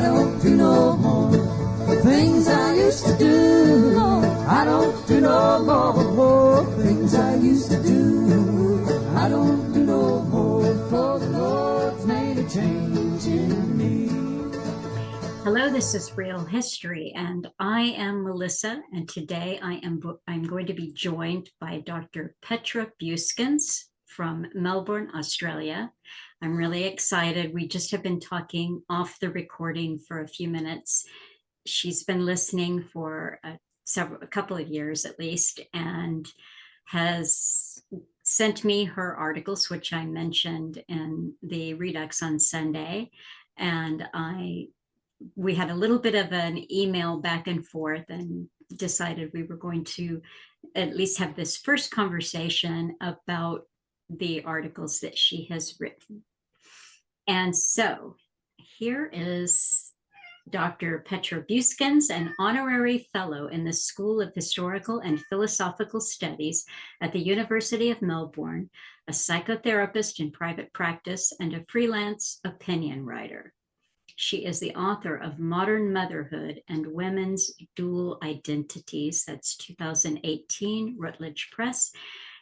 I don't do no more things I used to do. I don't do no more things I used to do. I don't do no more, for the Lord's made a change in me. Hello, this is Real History, and I am Melissa, and today I'm going to be joined by Dr. Petra Bueskens from Melbourne, Australia. I'm really excited. We just have been talking off the recording for a few minutes. She's been listening for a couple of years at least, and has sent me her articles, which I mentioned in the Redux on Sunday. And we had a little bit of an email back and forth and decided we were going to at least have this first conversation about the articles that she has written. And so here is Dr. Petra Bueskens, an Honorary Fellow in the School of Historical and Philosophical Studies at the University of Melbourne, a psychotherapist in private practice, and a freelance opinion writer. She is the author of Modern Motherhood and Women's Dual Identities. That's 2018, Routledge Press.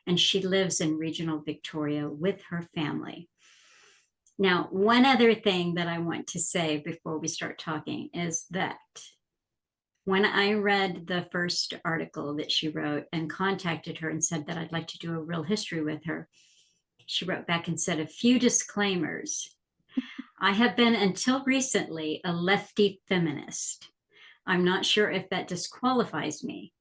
And she lives in regional Victoria with her family. Now, one other thing that I want to say before we start talking is that when I read the first article that she wrote and contacted her and said that I'd like to do a real history with her, she wrote back and said a few disclaimers. I have been until recently a lefty feminist. I'm not sure if that disqualifies me.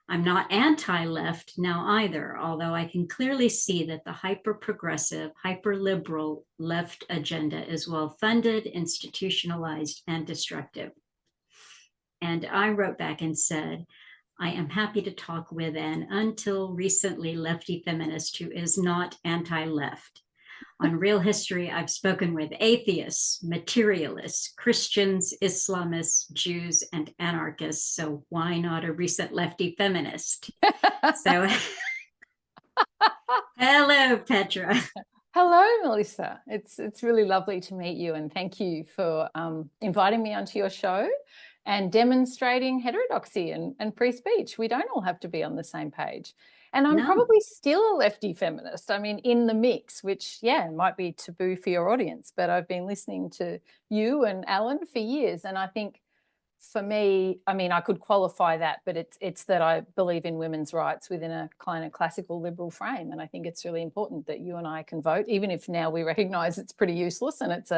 I'm not anti-left now either, although I can clearly see that the hyper-progressive, hyper-liberal left agenda is well-funded, institutionalized, and destructive. And I wrote back and said, I am happy to talk with an until recently lefty feminist who is not anti-left. On Real History, I've spoken with atheists, materialists, Christians, Islamists, Jews, and anarchists. So why not a recent lefty feminist? So, hello, Petra. Hello, Melissa. It's really lovely to meet you, and thank you for inviting me onto your show and demonstrating heterodoxy and free speech. We don't all have to be on the same page. And I'm probably still a lefty feminist. I mean, in the mix, which, might be taboo for your audience, but I've been listening to you and Alan for years. And I think for me, I mean, I could qualify that, but it's that I believe in women's rights within a kind of classical liberal frame. And I think it's really important that you and I can vote, even if now we recognise it's pretty useless and it's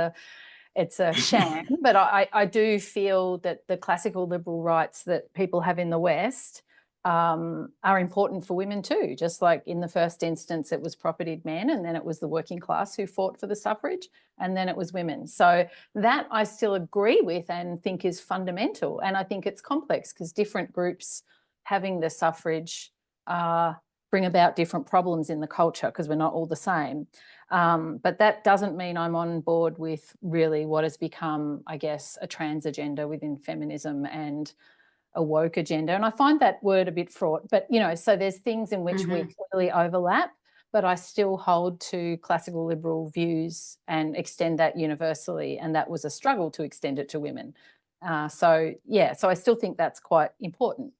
a sham. But I do feel that the classical liberal rights that people have in the West are important for women too. Just like in the first instance, it was propertied men, and then it was the working class who fought for the suffrage, and then it was women. So that I still agree with and think is fundamental. And I think it's complex because different groups having the suffrage bring about different problems in the culture because we're not all the same. But that doesn't mean I'm on board with really what has become, I guess, a trans agenda within feminism and a woke agenda. And I find that word a bit fraught, but, so there's things in which we clearly overlap, but I still hold to classical liberal views and extend that universally. And that was a struggle to extend it to women. So I still think that's quite important.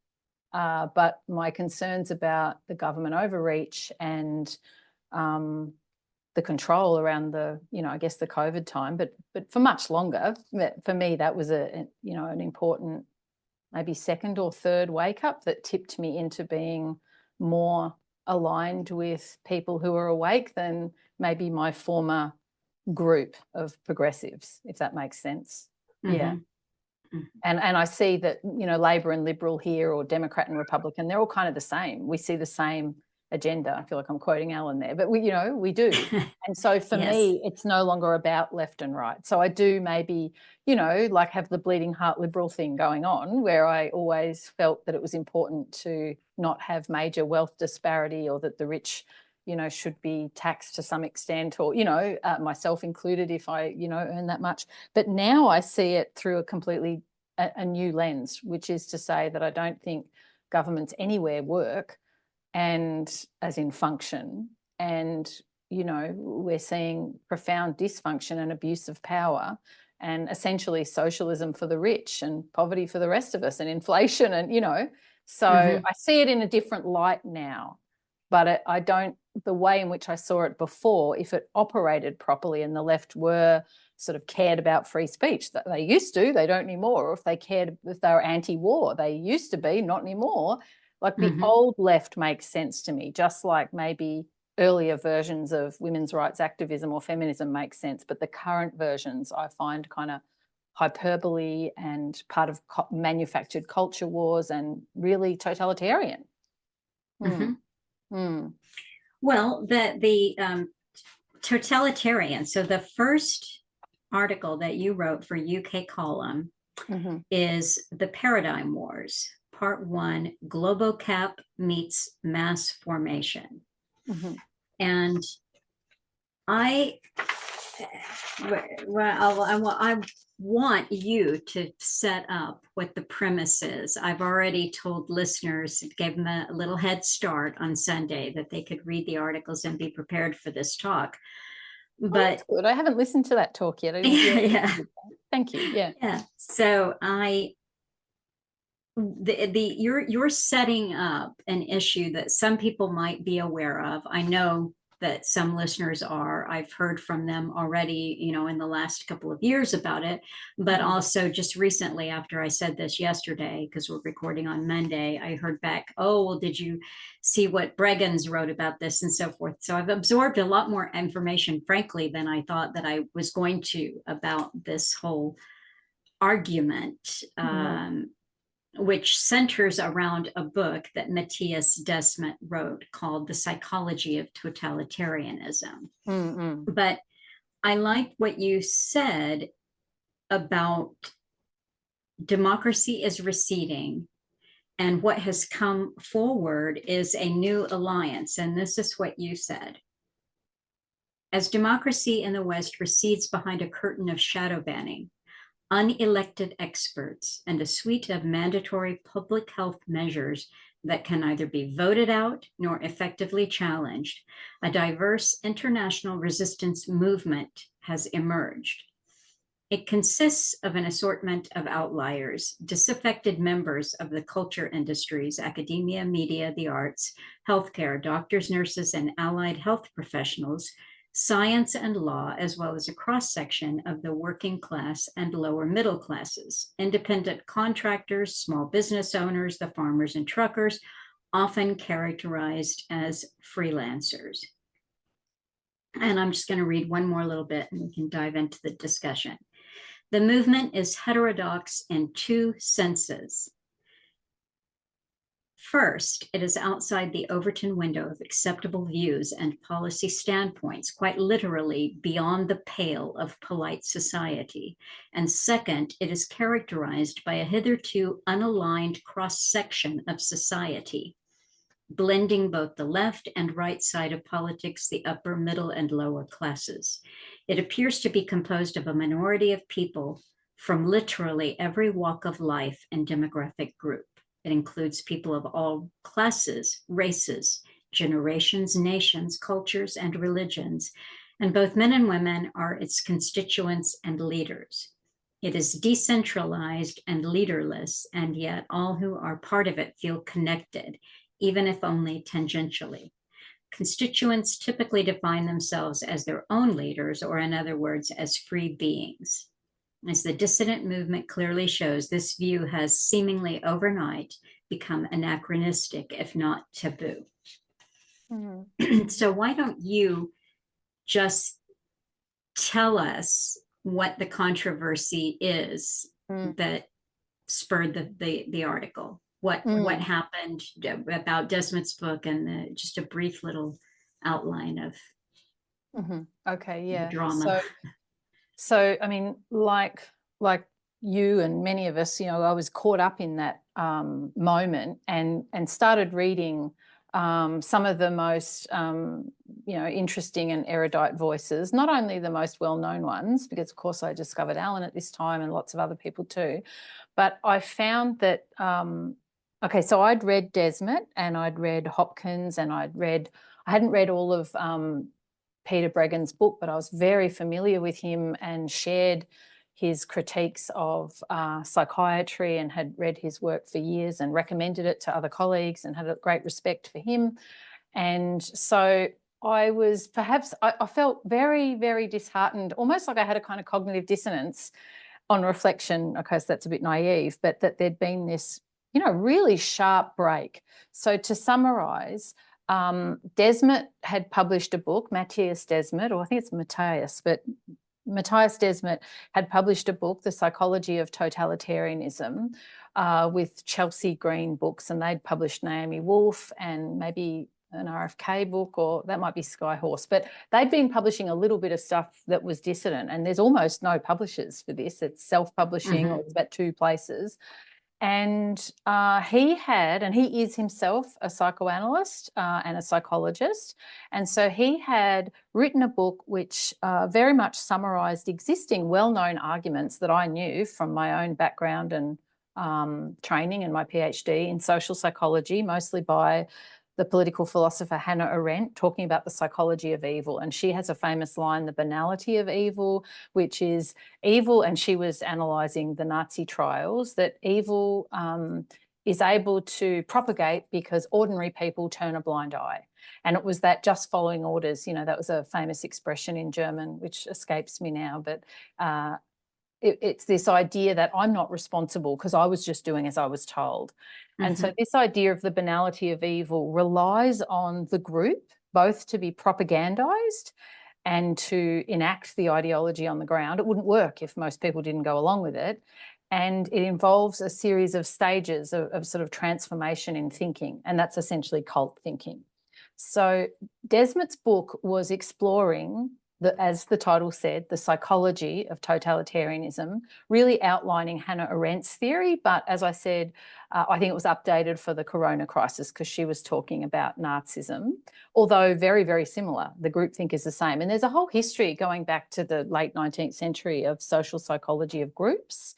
But my concerns about the government overreach and the control around the, I guess the COVID time, but for much longer, for me, that was an important maybe second or third wake up that tipped me into being more aligned with people who are awake than maybe my former group of progressives, if that makes sense. Yeah. And I see that, Labor and Liberal here, or Democrat and Republican, they're all kind of the same. We see the same agenda. I feel like I'm quoting Alan there, but we do. And so for me, it's no longer about left and right. So I do maybe, like have the bleeding heart liberal thing going on, where I always felt that it was important to not have major wealth disparity, or that the rich, should be taxed to some extent, or, myself included if I, earn that much. But now I see it through a completely a new lens, which is to say that I don't think governments anywhere work, and as in function, and we're seeing profound dysfunction and abuse of power and essentially socialism for the rich and poverty for the rest of us and inflation and, so I see it in a different light now, but I don't, the way in which I saw it before, if it operated properly and the left were sort of cared about free speech, that they used to, they don't anymore, or if they were anti-war, they used to be, not anymore. Like the old left makes sense to me, just like maybe earlier versions of women's rights activism or feminism make sense, but the current versions I find kind of hyperbole and part of manufactured culture wars and really totalitarian. Well, the totalitarian, so the first article that you wrote for UK Column is The Paradigm Wars, Part 1, Globocap Meets Mass Formation. And I want you to set up what the premise is. I've already told listeners, gave them a little head start on Sunday that they could read the articles and be prepared for this talk. But that's good. I haven't listened to that talk yet. Yeah. Thank you. Yeah. So you're setting up an issue that some people might be aware of. I know that some listeners are. I've heard from them already, in the last couple of years about it, but also just recently after I said this yesterday, because we're recording on Monday, I heard back, oh, well, did you see what Bueskens wrote about this and so forth? So I've absorbed a lot more information, frankly, than I thought that I was going to about this whole argument, which centers around a book that Mattias Desmet wrote called The Psychology of Totalitarianism. But I like what you said about democracy is receding, and what has come forward is a new alliance. And this is what you said. As democracy in the West recedes behind a curtain of shadow banning, unelected experts, and a suite of mandatory public health measures that can neither be voted out nor effectively challenged, a diverse international resistance movement has emerged. It consists of an assortment of outliers, disaffected members of the culture industries, academia, media, the arts, healthcare, doctors, nurses, and allied health professionals, science and law, as well as a cross-section of the working class and lower middle classes, independent contractors, small business owners, the farmers and truckers, often characterized as freelancers. And I'm just going to read one more little bit and we can dive into the discussion. The movement is heterodox in two senses. First, it is outside the Overton window of acceptable views and policy standpoints, quite literally beyond the pale of polite society. And second, it is characterized by a hitherto unaligned cross-section of society, blending both the left and right side of politics, the upper, middle, and lower classes. It appears to be composed of a minority of people from literally every walk of life and demographic group. It includes people of all classes, races, generations, nations, cultures, and religions, and both men and women are its constituents and leaders. It is decentralized and leaderless, and yet all who are part of it feel connected, even if only tangentially. Constituents typically define themselves as their own leaders, or in other words, as free beings. As the dissident movement clearly shows, this view has seemingly overnight become anachronistic, if not taboo. So why don't you just tell us what the controversy is that spurred the article? What happened about Desmet's book, and just a brief little outline of the drama. So I mean, like you and many of us, I was caught up in that moment and started reading some of the most interesting and erudite voices, not only the most well-known ones, because of course I discovered Alan at this time and lots of other people too, but I found that so I'd read Desmet and I'd read Hopkins and I hadn't read all of Peter Bueskens' book, but I was very familiar with him and shared his critiques of psychiatry and had read his work for years and recommended it to other colleagues and had a great respect for him. And so I was I felt very, very disheartened, almost like I had a kind of cognitive dissonance on reflection. Of course, that's a bit naive, but that there'd been this, you know, really sharp break. So to summarise, Desmet had published a book, Mattias Desmet, or I think it's Mattias, but Mattias Desmet had published a book, The Psychology of Totalitarianism, with Chelsea Green Books, and they'd published Naomi Wolf and maybe an RFK book, or that might be Skyhorse, but they'd been publishing a little bit of stuff that was dissident, and there's almost no publishers for this. It's self-publishing, or it's about 2 places. And he is himself a psychoanalyst and a psychologist. And so he had written a book which very much summarised existing well-known arguments that I knew from my own background and training and my PhD in social psychology, mostly by the political philosopher Hannah Arendt, talking about the psychology of evil. And she has a famous line, the banality of evil, which is evil, and she was analysing the Nazi trials, that evil is able to propagate because ordinary people turn a blind eye. And it was that just following orders, you know, that was a famous expression in German, which escapes me now, but it's this idea that I'm not responsible because I was just doing as I was told. And so this idea of the banality of evil relies on the group both to be propagandized and to enact the ideology on the ground. It wouldn't work if most people didn't go along with it. And it involves a series of stages of sort of transformation in thinking, and that's essentially cult thinking. So Desmet's book was exploring, as the title said, the psychology of totalitarianism, really outlining Hannah Arendt's theory. But as I said, I think it was updated for the corona crisis because she was talking about Nazism, although very, very similar. The groupthink is the same. And there's a whole history going back to the late 19th century of social psychology of groups.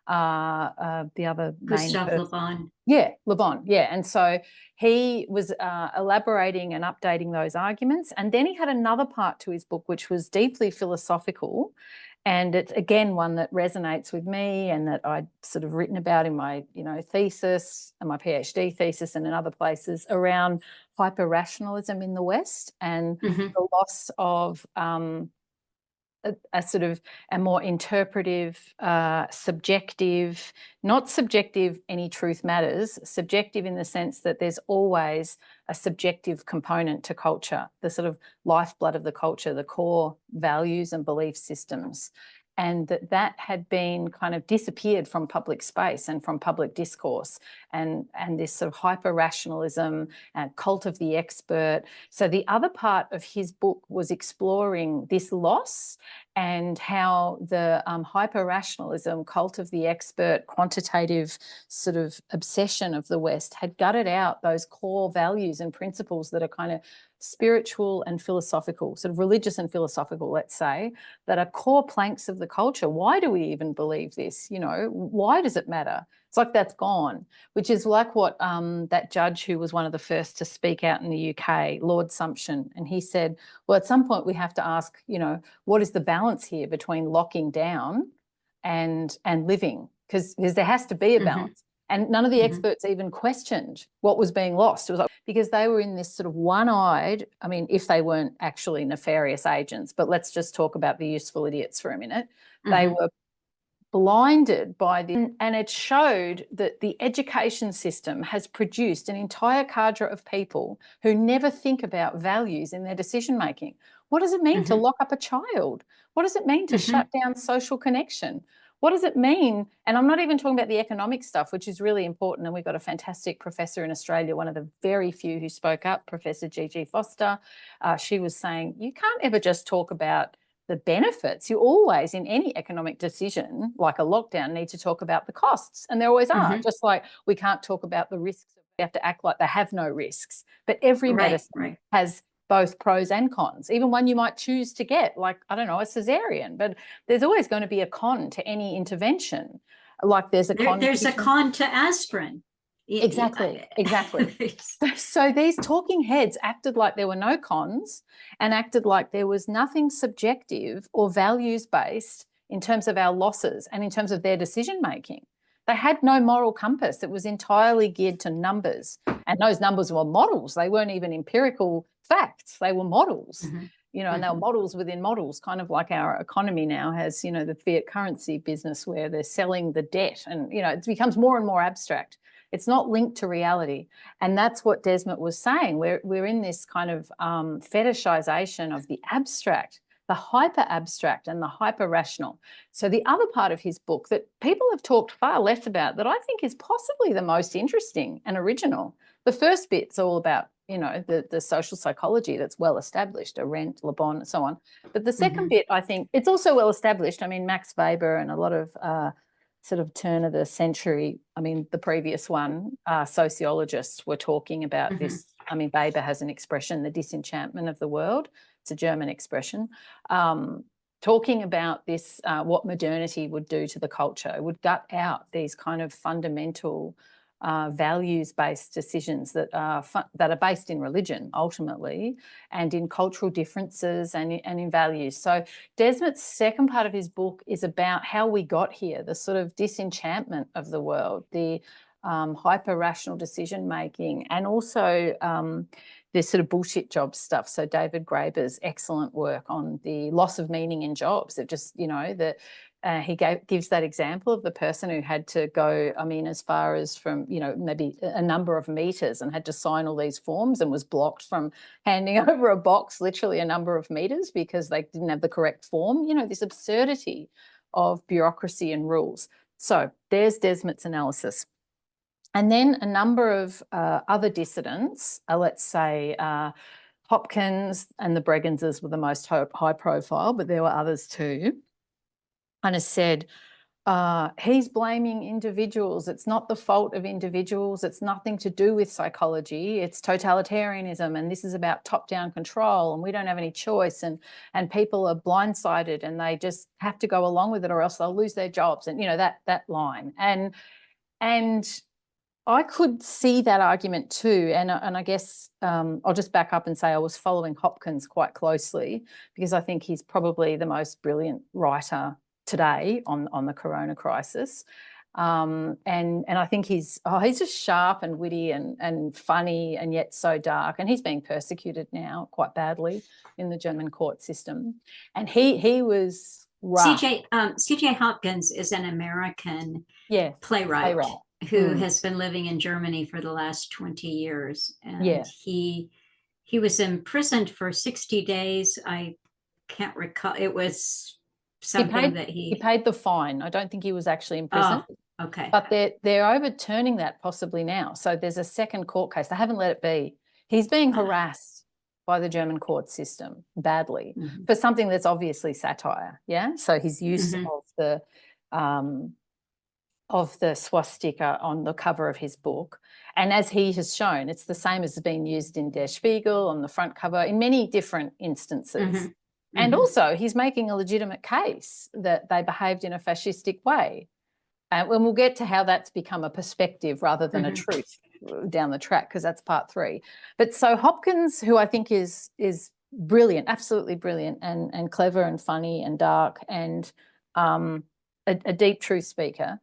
The other Gustav main Le Bon. Yeah, Le Bon, yeah. And so he was elaborating and updating those arguments. And then he had another part to his book, which was deeply philosophical. And it's, again, one that resonates with me and that I'd sort of written about in my, you know, thesis and my PhD thesis and in other places around hyper-rationalism in the West and the loss of a sort of a more interpretive, subjective, not subjective, any truth matters, subjective in the sense that there's always a subjective component to culture, the sort of lifeblood of the culture, the core values and belief systems. And that had been kind of disappeared from public space and from public discourse, and this sort of hyper-rationalism and cult of the expert. So the other part of his book was exploring this loss and how the hyper-rationalism, cult of the expert, quantitative sort of obsession of the West had gutted out those core values and principles that are kind of spiritual and philosophical, sort of religious and philosophical, let's say, that are core planks of the culture. Why do we even believe this? You know, why does it matter? It's like that's gone, which is like what that judge who was one of the first to speak out in the UK, Lord Sumption, and he said, well, at some point we have to ask, you know, what is the balance here between locking down and living? Because there has to be a balance. And none of the experts even questioned what was being lost. It was like, because they were in this sort of one-eyed, I mean, if they weren't actually nefarious agents, but let's just talk about the useful idiots for a minute. They were blinded by this, and it showed that the education system has produced an entire cadre of people who never think about values in their decision-making. What does it mean to lock up a child? What does it mean to shut down social connection? What does it mean? And I'm not even talking about the economic stuff, which is really important. And we've got a fantastic professor in Australia, one of the very few who spoke up, Professor G.G. Foster. She was saying, you can't ever just talk about the benefits. You always, in any economic decision, like a lockdown, need to talk about the costs. And there always are, just like we can't talk about the risks. We have to act like they have no risks. But every medicine has both pros and cons, even one you might choose to get, like, I don't know, a cesarean, but there's always going to be a con to any intervention. Like there's a con. There's a con to aspirin. Exactly. So these talking heads acted like there were no cons and acted like there was nothing subjective or values-based in terms of our losses and in terms of their decision making. They had no moral compass. It was entirely geared to numbers, and those numbers were models. They weren't even empirical facts. They were models, and they were models within models, kind of like our economy now has, the fiat currency business where they're selling the debt, and, it becomes more and more abstract. It's not linked to reality. And that's what Desmet was saying. We're in this kind of fetishization of the abstract, the hyper abstract and the hyper rational. So the other part of his book that people have talked far less about, that I think is possibly the most interesting and original. The first bit's all about, the social psychology that's well established, Arendt, Le Bon, and so on. But the second bit, I think it's also well established. I mean, Max Weber and a lot of sort of turn of the century, the previous one, sociologists were talking about this. I mean, Weber has an expression, the disenchantment of the world. It's a German expression, talking about this, what modernity would do to the culture. It would gut out these kind of fundamental values-based decisions that are based in religion, ultimately, and in cultural differences and in values. So Desmet's second part of his book is about how we got here, the sort of disenchantment of the world, the hyper-rational decision-making, and also this sort of bullshit job stuff. So David Graeber's excellent work on the loss of meaning in jobs. It just, he gives that example of the person who had to go, as far as from, maybe a number of meters and had to sign all these forms and was blocked from handing over a box literally a number of meters because they didn't have the correct form. This absurdity of bureaucracy and rules. So there's Desmet's analysis. And then a number of other dissidents, let's say Hopkins and the Breggenses were the most high profile, but there were others too, kind of said, he's blaming individuals. It's not the fault of individuals. It's nothing to do with psychology. It's totalitarianism, and this is about top-down control, and we don't have any choice, and people are blindsided and they just have to go along with it or else they'll lose their jobs, and, that line. And I could see that argument too, and I guess I'll just back up and say I was following Hopkins quite closely because I think he's probably the most brilliant writer today on the corona crisis, and I think he's just sharp and witty and funny and yet so dark, and he's being persecuted now quite badly in the German court system, and he was rough. C.J. Hopkins is an American playwright. Who has been living in Germany for the last 20 years. And he was imprisoned for 60 days. I can't recall. It was something he paid the fine. I don't think he was actually in prison. Oh, okay. But they're overturning that possibly now. So there's a second court case. They haven't let it be. He's being harassed by the German court system badly for something that's obviously satire. Yeah. So his use of the swastika on the cover of his book. And as he has shown, it's the same as has been used in Der Spiegel on the front cover in many different instances. And also he's making a legitimate case that they behaved in a fascistic way. And we'll get to how that's become a perspective rather than a truth down the track, because that's part 3. But so Hopkins, who I think is brilliant, absolutely brilliant and clever and funny and dark and a deep truth speaker,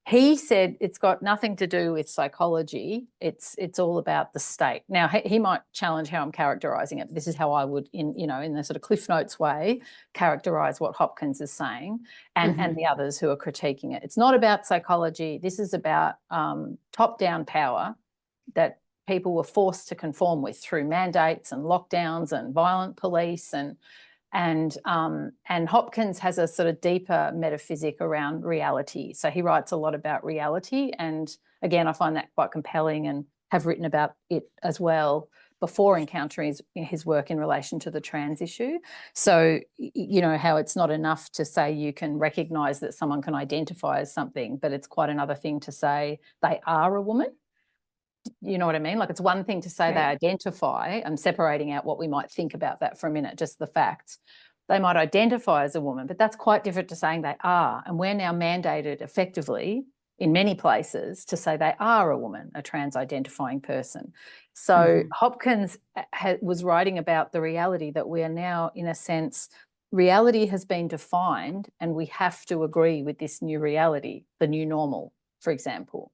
he said it's got nothing to do with psychology. It's all about the state. Now, he might challenge how I'm characterising it. This is how I would, in the sort of Cliff Notes way, characterise what Hopkins is saying and the others who are critiquing it. It's not about psychology. This is about top-down power that people were forced to conform with through mandates and lockdowns and violent police and Hopkins has a sort of deeper metaphysic around reality. So he writes a lot about reality. And again, I find that quite compelling and have written about it as well before encountering his work in relation to the trans issue. So, how it's not enough to say you can recognise that someone can identify as something, but it's quite another thing to say they are a woman. You know what I mean? Like, it's one thing to say they identify. I'm separating out what we might think about that for a minute, just the facts. They might identify as a woman, but that's quite different to saying they are. And we're now mandated effectively in many places to say they are a woman, a trans identifying person. So Hopkins was writing about the reality that we are now, in a sense, reality has been defined and we have to agree with this new reality, the new normal, for example.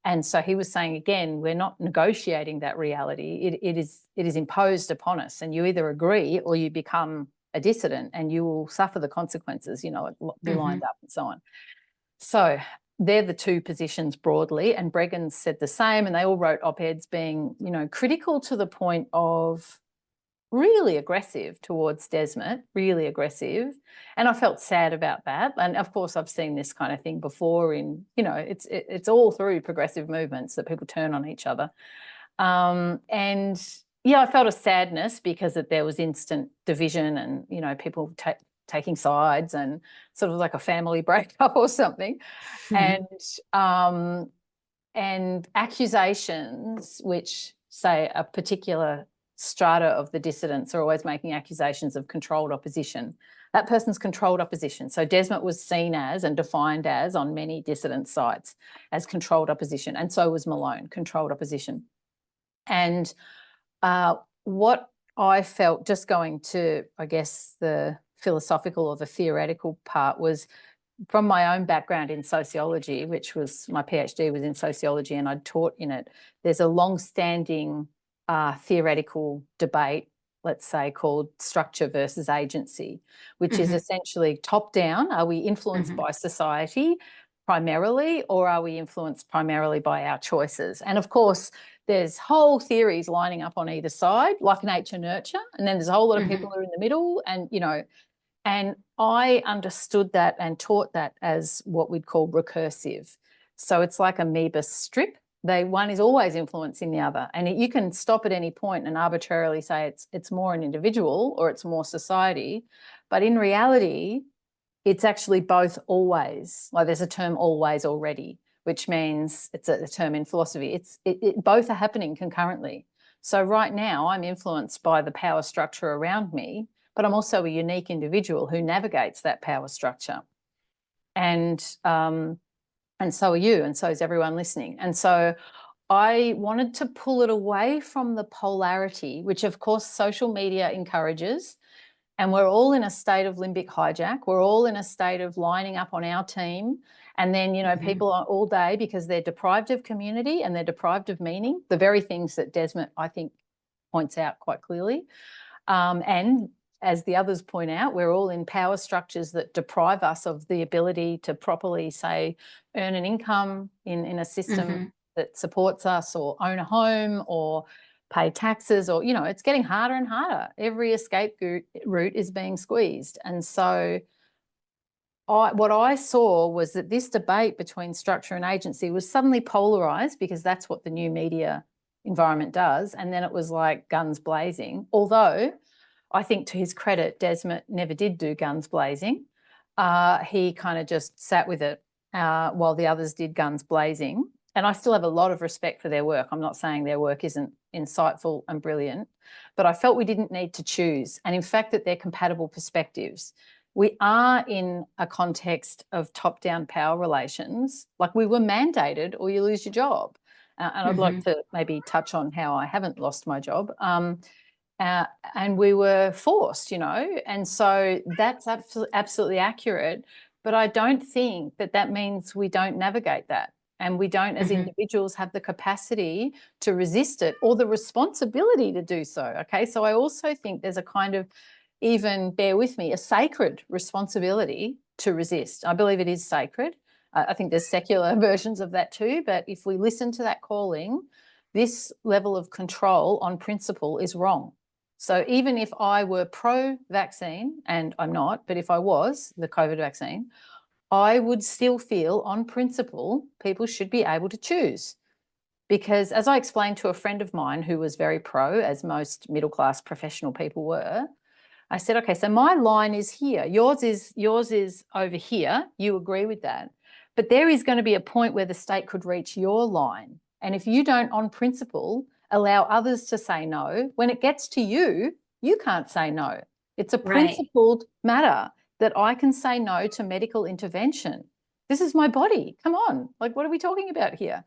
And so he was saying, again, we're not negotiating that reality. It is imposed upon us, and you either agree or you become a dissident and you will suffer the consequences, be lined up and so on. So they're the two positions broadly, and Breggins said the same, and they all wrote op-eds being, critical to the point of really aggressive towards Desmet, really aggressive. And I felt sad about that. And of course, I've seen this kind of thing before in, it's all through progressive movements that people turn on each other. And yeah, I felt a sadness because there was instant division and, people taking sides and sort of like a family breakup or something. And accusations which say a particular strata of the dissidents are always making accusations of controlled opposition. That person's controlled opposition. So Desmet was seen as and defined as on many dissident sites as controlled opposition, and so was Malone, controlled opposition. And what I felt, just going to, I guess, the philosophical or the theoretical part, was from my own background in sociology, which was my PhD was in sociology and I'd taught in it. There's a long-standing theoretical debate, let's say, called structure versus agency, which is essentially top-down. Are we influenced by society primarily, or are we influenced primarily by our choices? And of course, there's whole theories lining up on either side, like nature nurture, and then there's a whole lot of people who are in the middle, and and I understood that and taught that as what we'd call recursive. So it's like a Moebius strip. One is always influencing the other, and you can stop at any point and arbitrarily say it's more an individual or it's more society, but in reality, it's actually both always. Like there's a term always already, which means it's a term in philosophy. Both are happening concurrently. So right now I'm influenced by the power structure around me, but I'm also a unique individual who navigates that power structure. And so are you, and so is everyone listening. And so I wanted to pull it away from the polarity, which of course social media encourages. And we're all in a state of limbic hijack. We're all in a state of lining up on our team. And then, people are all day because they're deprived of community and they're deprived of meaning, the very things that Desmet, I think, points out quite clearly. And as the others point out, we're all in power structures that deprive us of the ability to properly, say, earn an income in a system that supports us, or own a home, or pay taxes, or, it's getting harder and harder. Every escape route is being squeezed. And so what I saw was that this debate between structure and agency was suddenly polarized, because that's what the new media environment does. And then it was like guns blazing, although I think, to his credit, Desmet never did do guns blazing. He kind of just sat with it while the others did guns blazing. And I still have a lot of respect for their work. I'm not saying their work isn't insightful and brilliant, but I felt we didn't need to choose. And in fact, that they're compatible perspectives. We are in a context of top-down power relations, like we were mandated or you lose your job. And I'd like to maybe touch on how I haven't lost my job. And we were forced, and so that's absolutely accurate. But I don't think that means we don't navigate that, and we don't, as individuals, have the capacity to resist it or the responsibility to do so. Okay, so I also think there's a kind of, even bear with me, a sacred responsibility to resist. I believe it is sacred. I think there's secular versions of that too, but if we listen to that calling, this level of control on principle is wrong. So even if I were pro-vaccine, and I'm not, but if I was, the COVID vaccine, I would still feel on principle people should be able to choose. Because as I explained to a friend of mine who was very pro, as most middle-class professional people were, I said, okay, so my line is here. Yours is over here. You agree with that. But there is going to be a point where the state could reach your line. And if you don't, on principle, allow others to say no, when it gets to you, you can't say no. It's a principled matter that I can say no to medical intervention. This is my body. Come on. Like, what are we talking about here?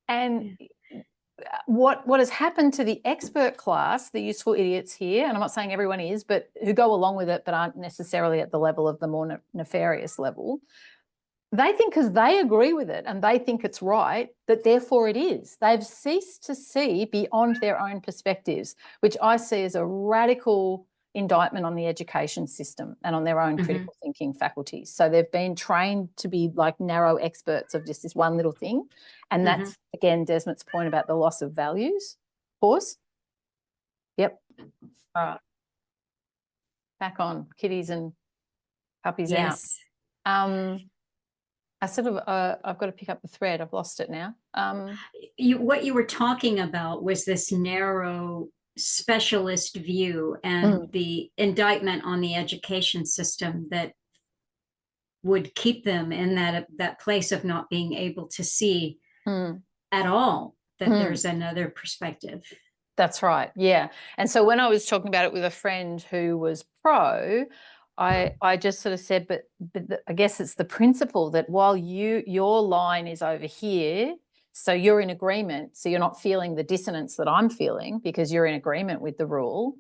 And what has happened to the expert class, the useful idiots here, and I'm not saying everyone is, but who go along with it but aren't necessarily at the level of the more nefarious level, they think because they agree with it and they think it's right, that therefore it is. They've ceased to see beyond their own perspectives, which I see as a radical indictment on the education system and on their own critical thinking faculties. So they've been trained to be like narrow experts of just this one little thing. And that's, again, Desmet's point about the loss of values. Pause. Yep. All right. Back on. Kitties and puppies out. I sort of, I've got to pick up the thread. I've lost it now. What you were talking about was this narrow specialist view and the indictment on the education system that would keep them in that place of not being able to see at all that there's another perspective. That's right. Yeah. And so when I was talking about it with a friend who was pro, I just sort of said, but I guess it's the principle that while your line is over here, so you're in agreement, so you're not feeling the dissonance that I'm feeling because you're in agreement with the rule,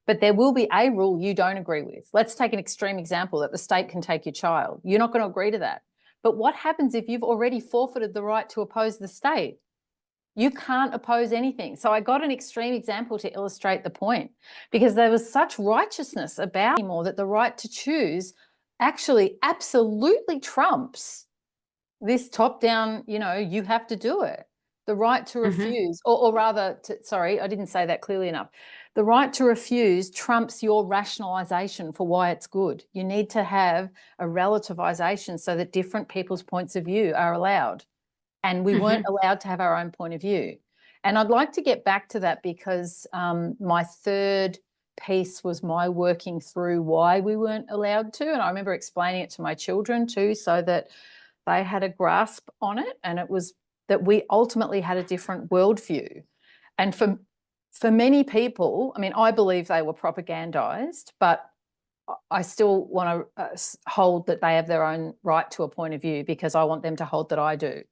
but there will be a rule you don't agree with. Let's take an extreme example that the state can take your child. You're not going to agree to that. But what happens if you've already forfeited the right to oppose the state? You can't oppose anything. So I got an extreme example to illustrate the point, because there was such righteousness about anymore that the right to choose actually absolutely trumps this top-down, you have to do it. The right to refuse, or rather, sorry, I didn't say that clearly enough. The right to refuse trumps your rationalisation for why it's good. You need to have a relativisation so that different people's points of view are allowed. And we weren't allowed to have our own point of view. And I'd like to get back to that because my third piece was my working through why we weren't allowed to. And I remember explaining it to my children too, so that they had a grasp on it. And it was that we ultimately had a different worldview. And for many people, I mean, I believe they were propagandized, but I still want to hold that they have their own right to a point of view because I want them to hold that I do.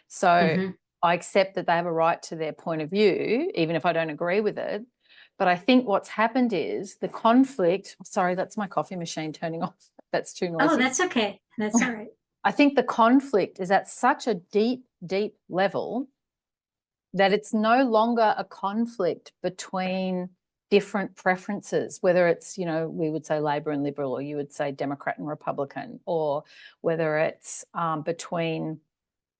So I accept that they have a right to their point of view, even if I don't agree with it. But I think what's happened is the conflict, sorry, that's my coffee machine turning off. That's too noisy. Oh, that's okay. That's all right. I think the conflict is at such a deep, deep level that it's no longer a conflict between different preferences, whether it's, we would say Labor and Liberal, or you would say Democrat and Republican, or whether it's between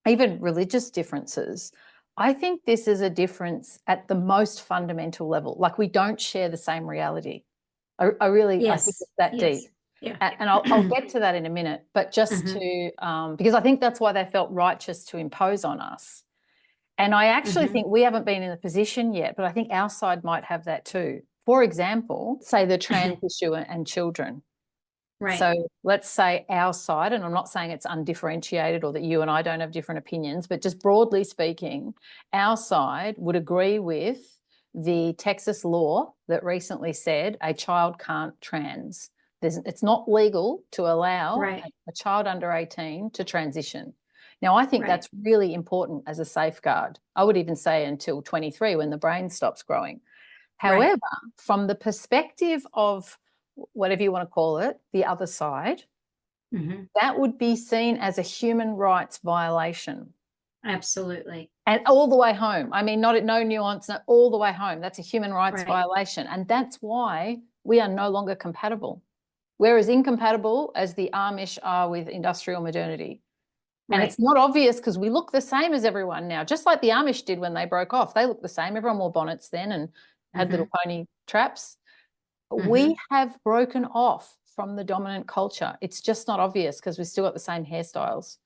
even religious differences. I think this is a difference at the most fundamental level. Like, we don't share the same reality. I think it's that deep. Yeah. And I'll get to that in a minute, but just to, because I think that's why they felt righteous to impose on us. And I actually think we haven't been in a position yet, but I think our side might have that too. For example, say the trans issue and children. Right. So let's say our side, and I'm not saying it's undifferentiated or that you and I don't have different opinions, but just broadly speaking, our side would agree with the Texas law that recently said a child can't trans. It's not legal to allow a child under 18 to transition. Now, I think that's really important as a safeguard. I would even say until 23 when the brain stops growing. However, from the perspective of whatever you want to call it, the other side, that would be seen as a human rights violation. Absolutely. And all the way home. I mean, no nuance, all the way home. That's a human rights violation. And that's why we are no longer compatible. We're as incompatible as the Amish are with industrial modernity. And it's not obvious because we look the same as everyone now, just like the Amish did when they broke off. They looked the same. Everyone wore bonnets then and had little pony traps. We have broken off from the dominant culture. It's just not obvious because we've still got the same hairstyles.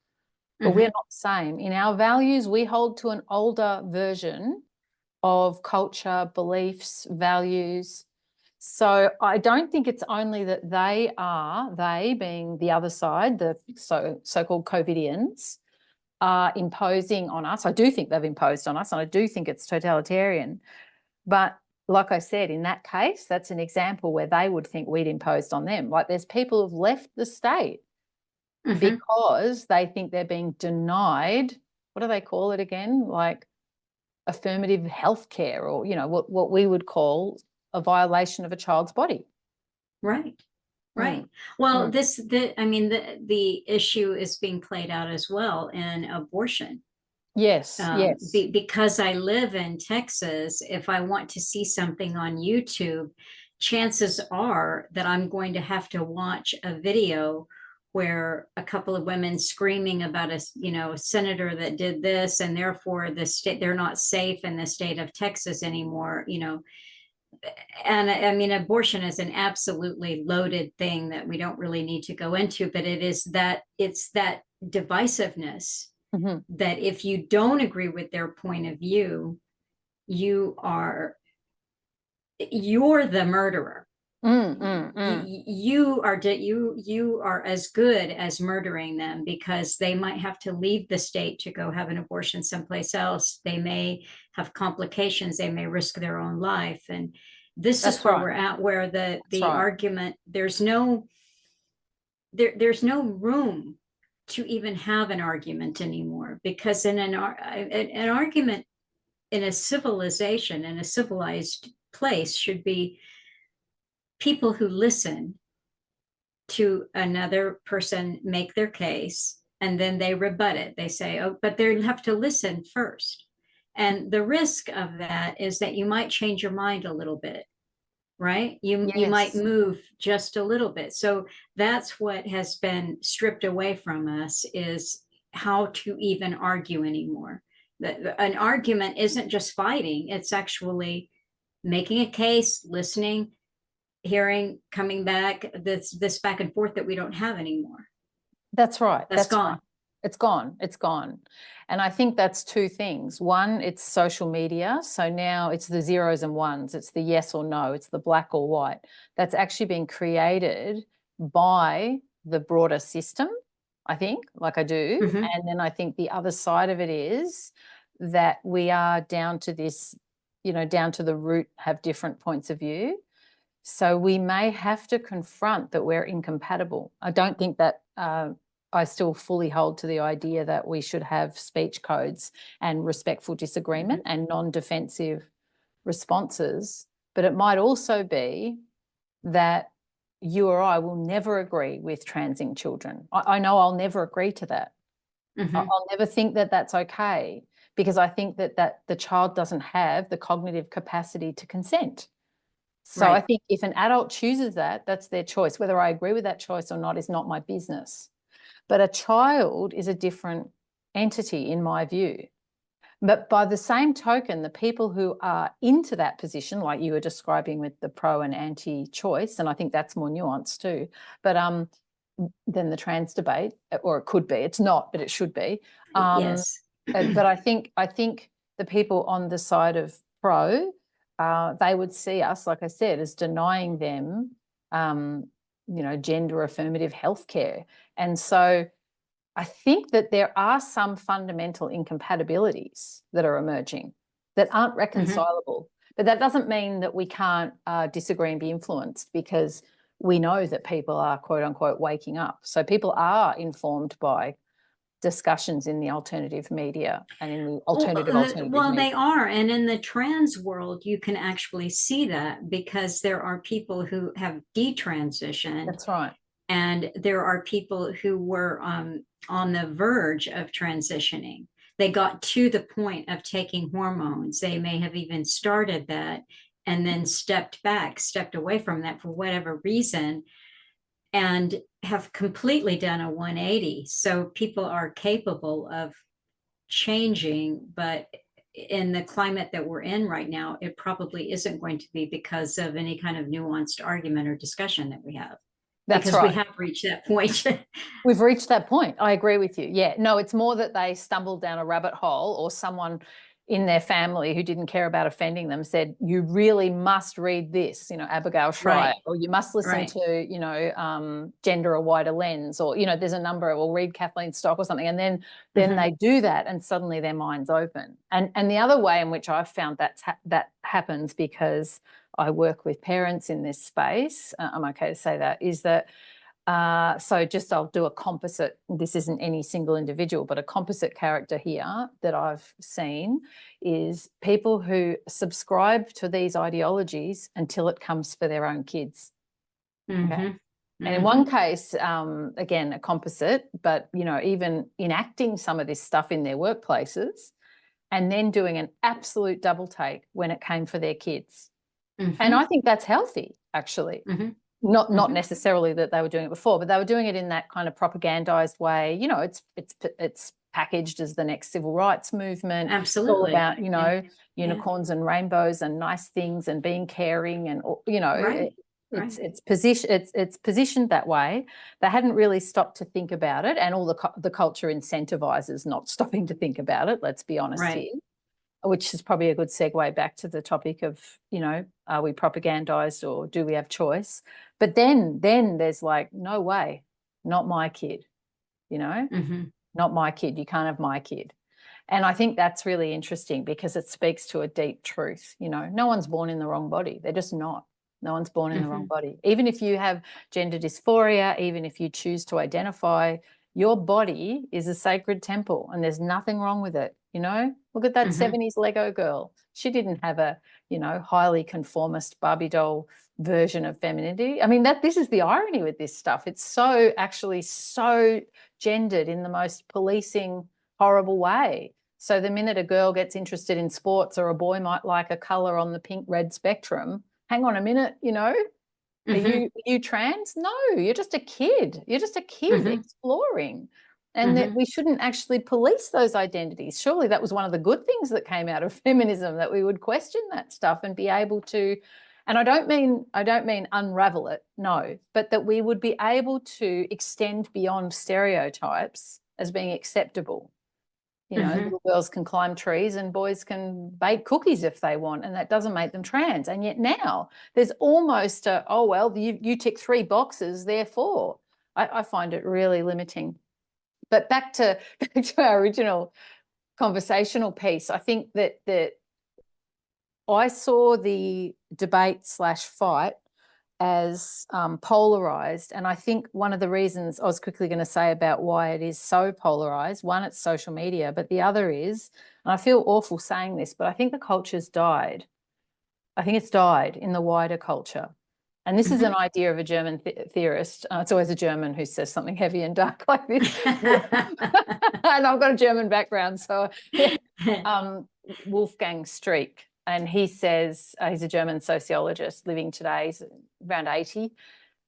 But we're not the same. In our values, we hold to an older version of culture, beliefs, values. So I don't think it's only that they being the other side, the so-called COVIDians, are imposing on us. I do think they've imposed on us, and I do think it's totalitarian. But like I said, in that case, that's an example where they would think we'd imposed on them. Like, there's people who've left the state because they think they're being denied, what do they call it again? Like affirmative health care, or, you know, what we would call a violation of a child's body. Right. Right. Mm. Well, the issue is being played out as well in abortion. Yes, yes. Because I live in Texas, if I want to see something on YouTube, chances are that I'm going to have to watch a video where a couple of women screaming about a senator that did this, and therefore they're not safe in the state of Texas anymore. And I mean, abortion is an absolutely loaded thing that we don't really need to go into, but it's that divisiveness. Mm-hmm. That if you don't agree with their point of view, you're the murderer. You are as good as murdering them, because they might have to leave the state to go have an abortion someplace else. They may have complications. They may risk their own life. And this is where we're at, where the argument, there's no room to even have an argument anymore, because in an argument in a civilization, in a civilized place, should be people who listen to another person make their case, and then they rebut it. They say, oh, but they have to listen first. And the risk of that is that you might change your mind a little bit, right? You might move just a little bit. So that's what has been stripped away from us, is how to even argue anymore. An argument isn't just fighting, it's actually making a case, listening, hearing, coming back, this back and forth that we don't have anymore. That's right. That's gone. Right. It's gone. It's gone. And I think that's two things. One, it's social media. So now it's the zeros and ones. It's the yes or no. It's the black or white. That's actually been created by the broader system, I think, like I do. Mm-hmm. And then I think the other side of it is that we are down to this, down to the root, have different points of view. So we may have to confront that we're incompatible. I don't think that I still fully hold to the idea that we should have speech codes and respectful disagreement and non-defensive responses. But it might also be that you or I will never agree with transing children. I know I'll never agree to that. Mm-hmm. I'll never think that that's okay, because I think that the child doesn't have the cognitive capacity to consent. So I think if an adult chooses that, that's their choice. Whether I agree with that choice or not is not my business. But a child is a different entity in my view. But by the same token, the people who are into that position, like you were describing with the pro and anti-choice, and I think that's more nuanced too, but than the trans debate, or it could be. It's not, but it should be. Yes. But I think the people on the side of pro, they would see us, like I said, as denying them, gender affirmative healthcare. And so I think that there are some fundamental incompatibilities that are emerging that aren't reconcilable. But that doesn't mean that we can't disagree and be influenced, because we know that people are, quote unquote, waking up. So people are informed by discussions in the alternative media and in the alternative media. They are. And in the trans world, you can actually see that, because there are people who have detransitioned. That's right. And there are people who were on the verge of transitioning. They got to the point of taking hormones. They may have even started that and then stepped away from that for whatever reason, and have completely done a 180. So people are capable of changing, but in the climate that we're in right now, it probably isn't going to be because of any kind of nuanced argument or discussion that we have. That's because right. We have reached that point. We've reached that point. I agree with you. Yeah. No, it's more that they stumbled down a rabbit hole, or someone in their family who didn't care about offending them said, you really must read this, Abigail Schreier, or you must listen to, Gender a Wider Lens, or, there's a number, or read Kathleen Stock or something. And then they do that, and suddenly their mind's open. And the other way in which I've found that happens, because I work with parents in this space, I'm okay to say that, is that So just I'll do a composite. This isn't any single individual, but a composite character here that I've seen is people who subscribe to these ideologies until it comes for their own kids. Okay. And in one case, again, a composite, but, you know, even enacting some of this stuff in their workplaces and then doing an absolute double take when it came for their kids. And I think that's healthy, actually. Not necessarily that they were doing it before, but they were doing it in that kind of propagandized way. You know, it's packaged as the next civil rights movement. Absolutely. It's all about, you know, unicorns and rainbows and nice things and being caring and, you know, it's positioned that way. They hadn't really stopped to think about it, and all the culture incentivizes not stopping to think about it. Let's be honest here. Which is probably a good segue back to the topic of, you know, are we propagandized or do we have choice? But then there's like, no way, not my kid, you know, not my kid. You can't have my kid. And I think that's really interesting because it speaks to a deep truth. You know, no one's born in the wrong body. They're just not. No one's born in the wrong body. Even if you have gender dysphoria, even if you choose to identify, your body is a sacred temple and there's nothing wrong with it. You know, look at that 70s Lego girl. She didn't have a, you know, highly conformist Barbie doll version of femininity. I mean, this is the irony with this stuff. It's so gendered in the most policing, horrible way. So the minute a girl gets interested in sports or a boy might like a color on the pink-red spectrum, hang on a minute, you know, are you trans? No, you're just a kid. You're just a kid exploring. And that we shouldn't actually police those identities. Surely that was one of the good things that came out of feminism, that we would question that stuff and be able to, and I don't mean unravel it, no, but that we would be able to extend beyond stereotypes as being acceptable. You know, little girls can climb trees and boys can bake cookies if they want, and that doesn't make them trans. And yet now there's almost a, oh, well, you tick 3 boxes, therefore. I find it really limiting. But back to our original conversational piece, I think that I saw the debate/fight as polarized. And I think one of the reasons I was quickly going to say about why it is so polarized, one, it's social media, but the other is, and I feel awful saying this, but I think the culture's died. I think it's died in the wider culture. And this is an idea of a German theorist. It's always a German who says something heavy and dark like this. And I've got a German background, so Wolfgang Streeck. And he says, he's a German sociologist living today, he's around 80.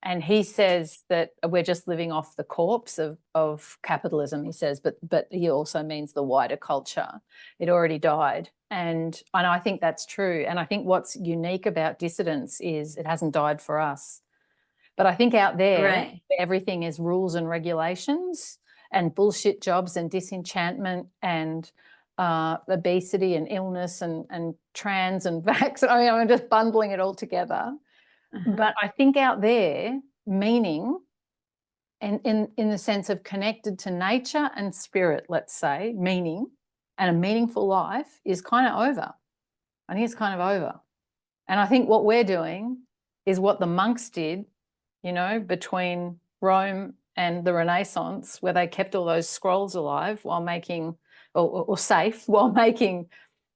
And he says that we're just living off the corpse of capitalism, he says, but he also means the wider culture. It already died. And I think that's true. And I think what's unique about dissidence is it hasn't died for us. But I think out there, everything is rules and regulations and bullshit jobs and disenchantment and obesity and illness and trans and vax. I mean, I'm just bundling it all together. But I think out there, meaning, and in the sense of connected to nature and spirit, let's say, meaning, and a meaningful life is kind of over. I think it's kind of over. And I think what we're doing is what the monks did, you know, between Rome and the Renaissance, where they kept all those scrolls alive while making, or safe, while making,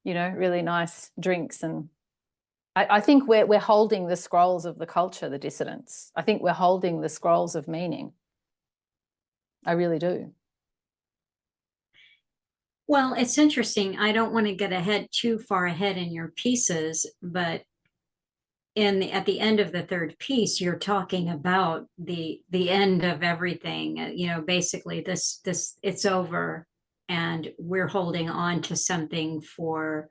you know, really nice drinks. And I think we're holding the scrolls of the culture, the dissidents. I think we're holding the scrolls of meaning. I really do. Well, it's interesting. I don't want to get too far ahead in your pieces, but at the end of the third piece, you're talking about the end of everything. You know, basically this it's over, and we're holding on to something for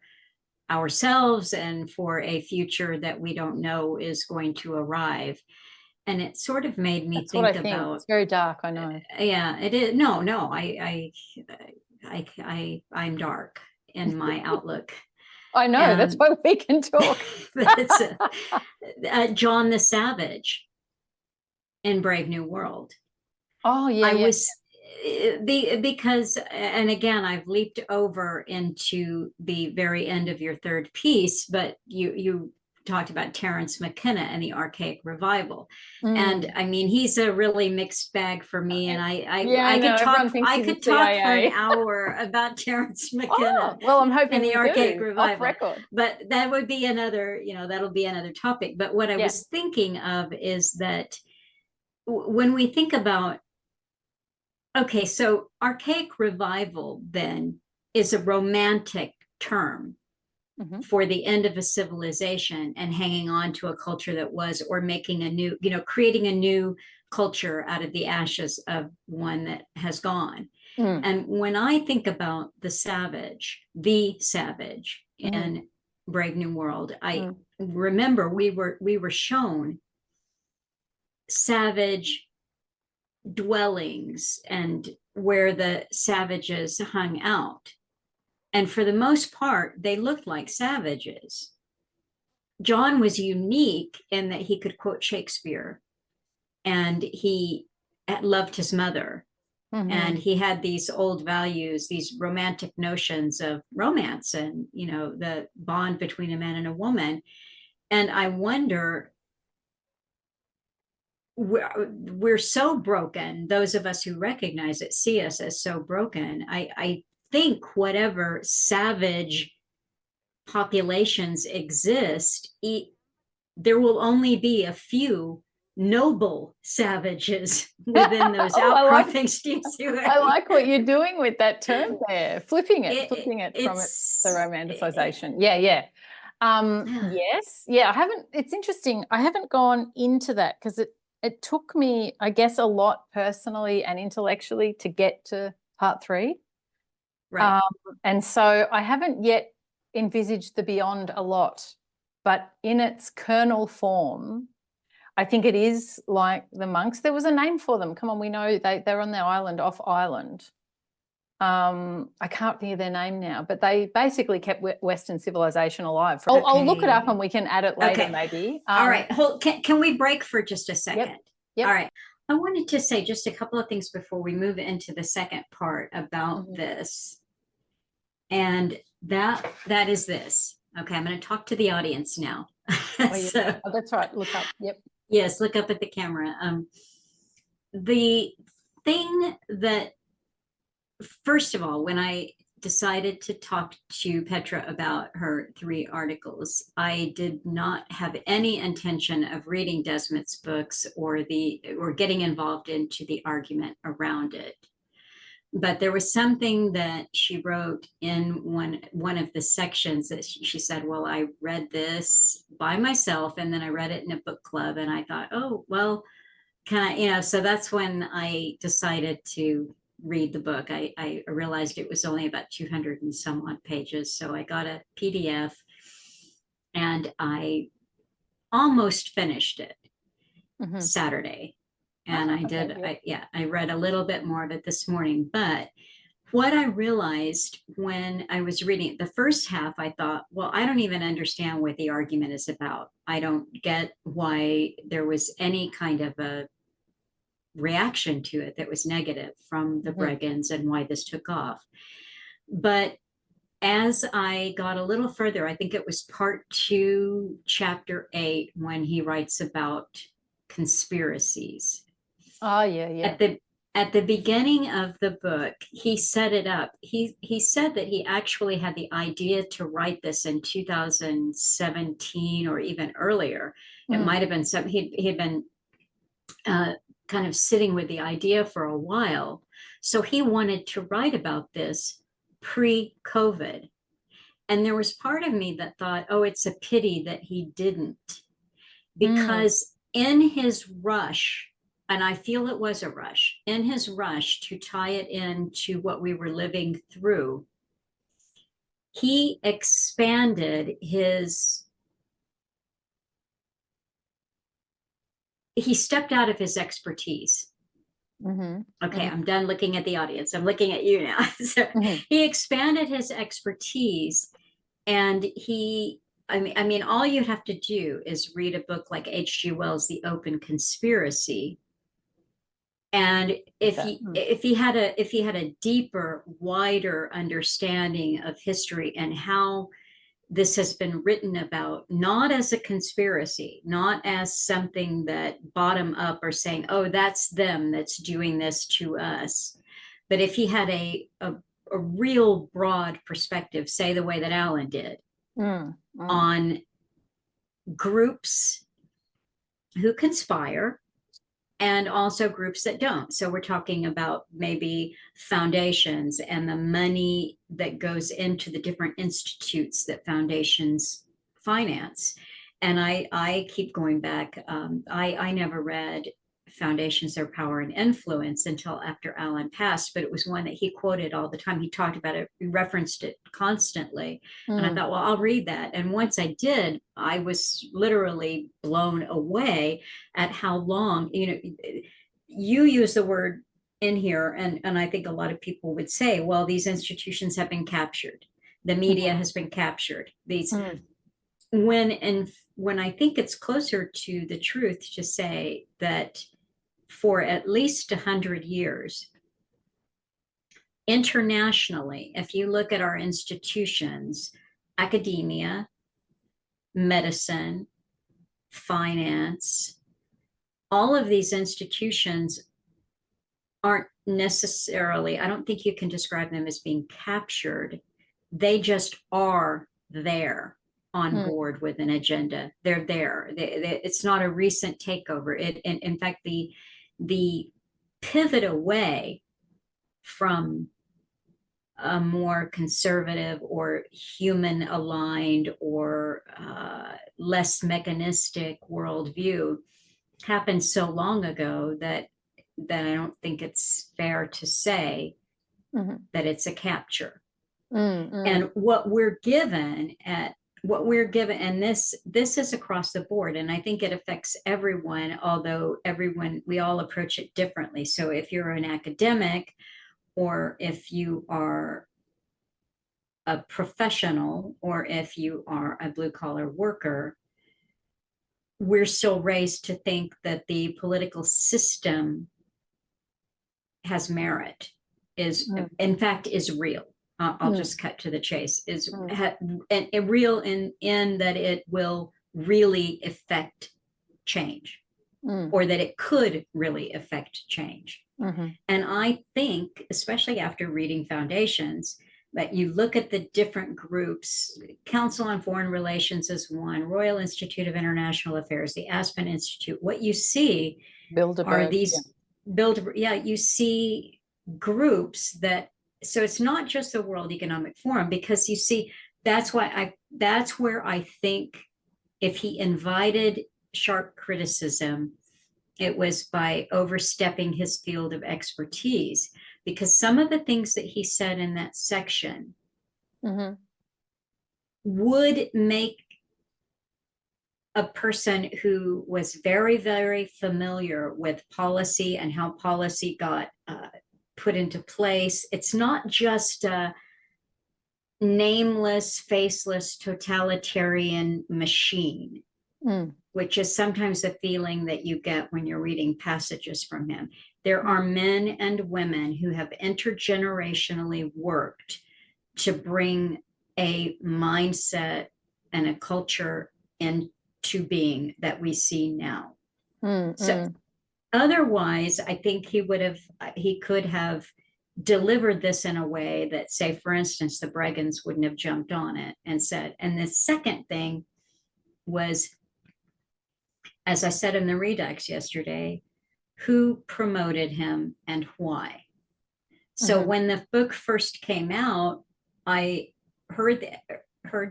ourselves and for a future that we don't know is going to arrive. And it sort of made me think about. It's very dark, I know. Yeah, it is. No, I'm dark in my outlook. I know, that's why we can talk. John the Savage in Brave New World. Oh, yeah. Because, and again, I've leaped over into the very end of your third piece, but you talked about Terence McKenna and the Archaic revival. Mm. And I mean, he's a really mixed bag for me. And I could know. talk, for an CIA. hour about Terence McKenna. Oh, well, I'm hoping and the we Archaic do, revival. off record. But that would be another, that'll be another topic. But what I was thinking of is that when we think about, okay, so Archaic revival then is a romantic term for the end of a civilization and hanging on to a culture that was, or making a new, creating a new culture out of the ashes of one that has gone. And when I think about the savage in Brave New World, I remember we were shown savage dwellings and where the savages hung out. And for the most part, they looked like savages. John was unique in that he could quote Shakespeare, and he loved his mother. And he had these old values, these romantic notions of romance and, the bond between a man and a woman. And I wonder, we're so broken, those of us who recognize it, see us as so broken. I think whatever savage populations exist, there will only be a few noble savages within those outcroppings. I like what you're doing with that term there, flipping it from the romanticization. Yes. I haven't, it's interesting. I haven't gone into that because it took me, I guess, a lot personally and intellectually to get to part 3. Right. And so I haven't yet envisaged the beyond a lot, but in its kernel form, I think it is like the monks. There was a name for them. Come on, we know they're on the island, off island. I can't think of their name now, but they basically kept Western civilization alive. I'll look it up and we can add it later, maybe. All right. Can we break for just a second? Yep. All right. I wanted to say just a couple of things before we move into the second part about this. And that is this. Okay, I'm going to talk to the audience now. That's right. Look up. Yep. Yes, look up at the camera. The thing that, first of all, when I decided to talk to Petra about her 3 articles, I did not have any intention of reading Desmet's books or getting involved into the argument around it. But there was something that she wrote in one of the sections that she said, well, I read this by myself and then I read it in a book club, and I thought, oh, well, can I, so that's when I decided to read the book. I realized it was only about 200 and some odd pages. So I got a PDF and I almost finished it Saturday. And I read a little bit more of it this morning. But what I realized when I was reading it, the first half, I thought, well, I don't even understand what the argument is about. I don't get why there was any kind of a reaction to it that was negative from the Bregans and why this took off. But as I got a little further, I think it was part 2, chapter 8, when he writes about conspiracies. Oh, yeah. At the beginning of the book, he set it up. He said that he actually had the idea to write this in 2017 or even earlier. It might have been he had been kind of sitting with the idea for a while. So he wanted to write about this pre-COVID. And there was part of me that thought, oh, it's a pity that he didn't, because in his rush, and I feel it was a rush, in his rush to tie it into what we were living through, he expanded he stepped out of his expertise. Okay, I'm done looking at the audience. I'm looking at you now. So he expanded his expertise, and I mean, all you have to do is read a book like H.G. Wells' The Open Conspiracy. And if he had a deeper, wider understanding of history and how this has been written about not as a conspiracy, not as something that bottom up are saying, oh, that's them that's doing this to us. But if he had a real broad perspective, say the way that Alan did, on groups who conspire and also groups that don't. So we're talking about maybe foundations and the money that goes into the different institutes that foundations finance. And I keep going back. I never read Foundations, Their Power and Influence until after Alan passed, but it was one that he quoted all the time. He talked about it, he referenced it constantly. And I thought, well, I'll read that. And once I did, I was literally blown away at how long, you use the word in here, and I think a lot of people would say, well, these institutions have been captured. The media has been captured. These when I think it's closer to the truth to say that for at least 100 years, internationally, if you look at our institutions, academia, medicine, finance, all of these institutions aren't necessarily, I don't think you can describe them as being captured. They just are there on board with an agenda. They're there. It's not a recent takeover. In fact, the pivot away from a more conservative or human aligned or less mechanistic worldview happened so long ago that I don't think it's fair to say that it's a capture. And what we're given, and this is across the board, and I think it affects everyone, although we all approach it differently. So if you're an academic, or if you are a professional, or if you are a blue collar worker, we're still raised to think that the political system has merit, in fact is real. I'll just cut to the chase, is real in that it will really affect change, or that it could really affect change. And I think, especially after reading Foundations, that you look at the different groups. Council on Foreign Relations is one, Royal Institute of International Affairs, the Aspen Institute. What you see are these you see groups that, so it's not just the World Economic Forum, because you see, that's where I think if he invited sharp criticism, it was by overstepping his field of expertise, because some of the things that he said in that section would make a person who was very, very familiar with policy and how policy got put into place. It's not just a nameless, faceless, totalitarian machine, which is sometimes the feeling that you get when you're reading passages from him. There are men and women who have intergenerationally worked to bring a mindset and a culture into being that we see now. So otherwise, I think he could have delivered this in a way that, say, for instance, the Bregans wouldn't have jumped on it and said. And the second thing was, as I said in the Redux yesterday, who promoted him and why. So when the book first came out, I heard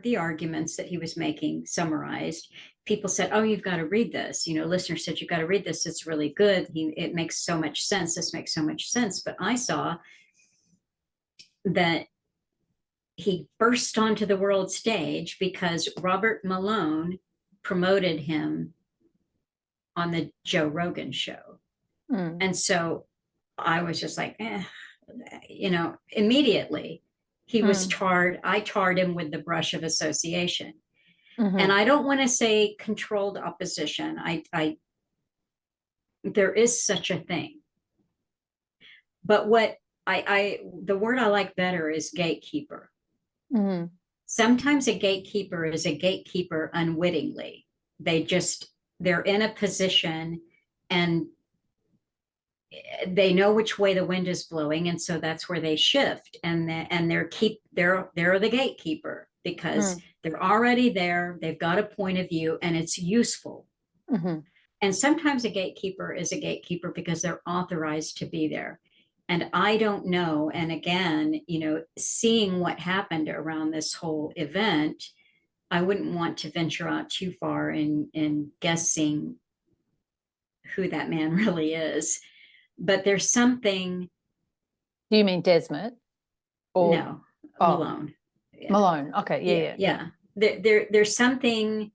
the arguments that he was making summarized. People said, oh, you've got to read this. Listeners said, you've got to read this. It's really good. It makes so much sense. This makes so much sense. But I saw that he burst onto the world stage because Robert Malone promoted him on the Joe Rogan show. And so I was just like, immediately he was tarred. I tarred him with the brush of association. And I don't want to say controlled opposition. There is such a thing. But what the word I like better is gatekeeper. Sometimes a gatekeeper is a gatekeeper unwittingly. They're in a position and they know which way the wind is blowing, and so that's where they shift, and they're the gatekeeper because they're already there, they've got a point of view, and it's useful. And sometimes a gatekeeper is a gatekeeper because they're authorized to be there. And I don't know. And again, seeing what happened around this whole event, I wouldn't want to venture out too far in guessing who that man really is. But there's something. Do you mean Desmet? Or no, Malone. Yeah. Malone. Okay. Yeah. There's something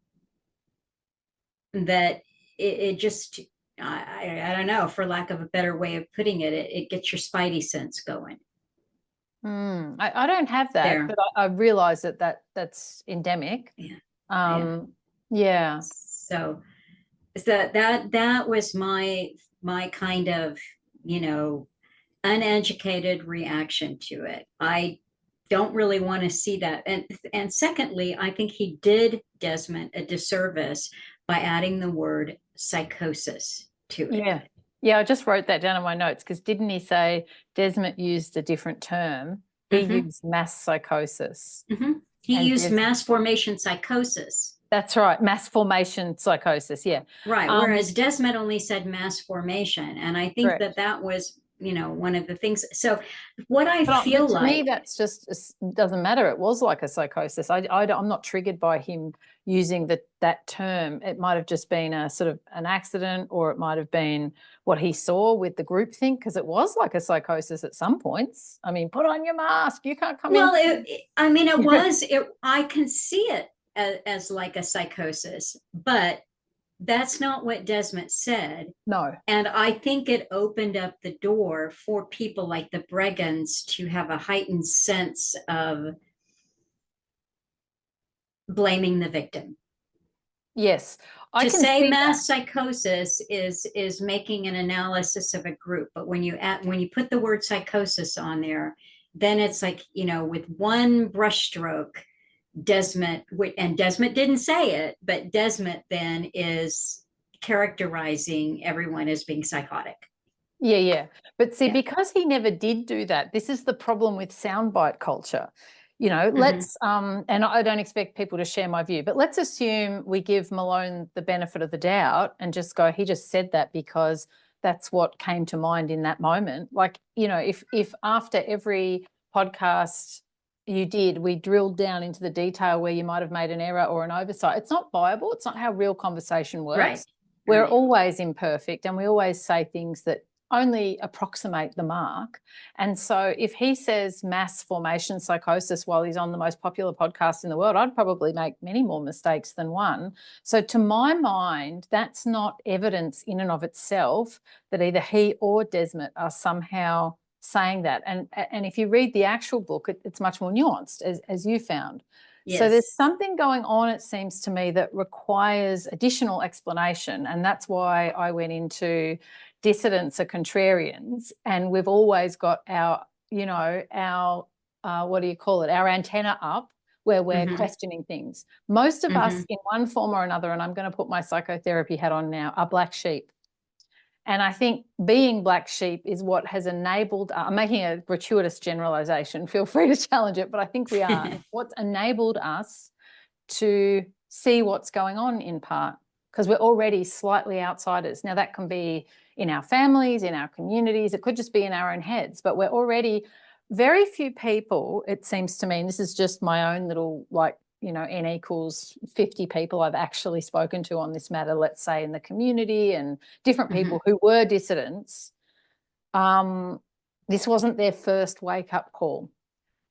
that it just, I don't know, for lack of a better way of putting it, it gets your spidey sense going. I don't have that, there. But I realize that's endemic. Yeah. So that was my kind of, uneducated reaction to it. I don't really want to see that. And secondly, I think he did Desmet a disservice by adding the word psychosis to it. Yeah, I just wrote that down in my notes because didn't he say Desmet used a different term? He used mass psychosis. He used mass formation psychosis. That's right, mass formation psychosis, yeah. Right, whereas Desmet only said mass formation. And I think that was, one of the things. So what I feel to me, that's just, doesn't matter. It was like a psychosis. I'm not triggered by him using that term. It might have just been a sort of an accident, or it might have been what he saw with the groupthink, because it was like a psychosis at some points. I mean, put on your mask, you can't come in. Well, I can see it as like a psychosis, but that's not what Desmet said. No. And I think it opened up the door for people like the Bregans to have a heightened sense of blaming the victim. Yes. To say mass psychosis is making an analysis of a group, but when you put the word psychosis on there, then it's like, with one brushstroke, Desmet, and Desmet didn't say it, but Desmet then is characterizing everyone as being psychotic. Yeah. But see, because he never did do that, this is the problem with soundbite culture. Let's, and I don't expect people to share my view, but let's assume we give Malone the benefit of the doubt and just go, he just said that because that's what came to mind in that moment. Like, if after every podcast we drilled down into the detail where you might have made an error or an oversight, it's not viable. It's not how real conversation works. Right. We're always imperfect, and we always say things that only approximate the mark. And so if he says mass formation psychosis while he's on the most popular podcast in the world, I'd probably make many more mistakes than one. So to my mind, that's not evidence in and of itself that either he or Desmet are somehow saying that. And if you read the actual book, it's much more nuanced, as you found. Yes. So there's something going on, it seems to me, that requires additional explanation. And that's why I went into dissidents are contrarians. And we've always got our what do you call it? Our antenna up, where we're questioning things. Most of us in one form or another, and I'm going to put my psychotherapy hat on now, are black sheep. And I think being black sheep is what has enabled, I'm making a gratuitous generalization, feel free to challenge it, but I think we are. What's enabled us to see what's going on in part, because we're already slightly outsiders. Now that can be in our families, in our communities, it could just be in our own heads, but we're already, very few people, it seems to me, and this is just my own little N equals 50 people I've actually spoken to on this matter, let's say in the community, and different people who were dissidents, this wasn't their first wake-up call.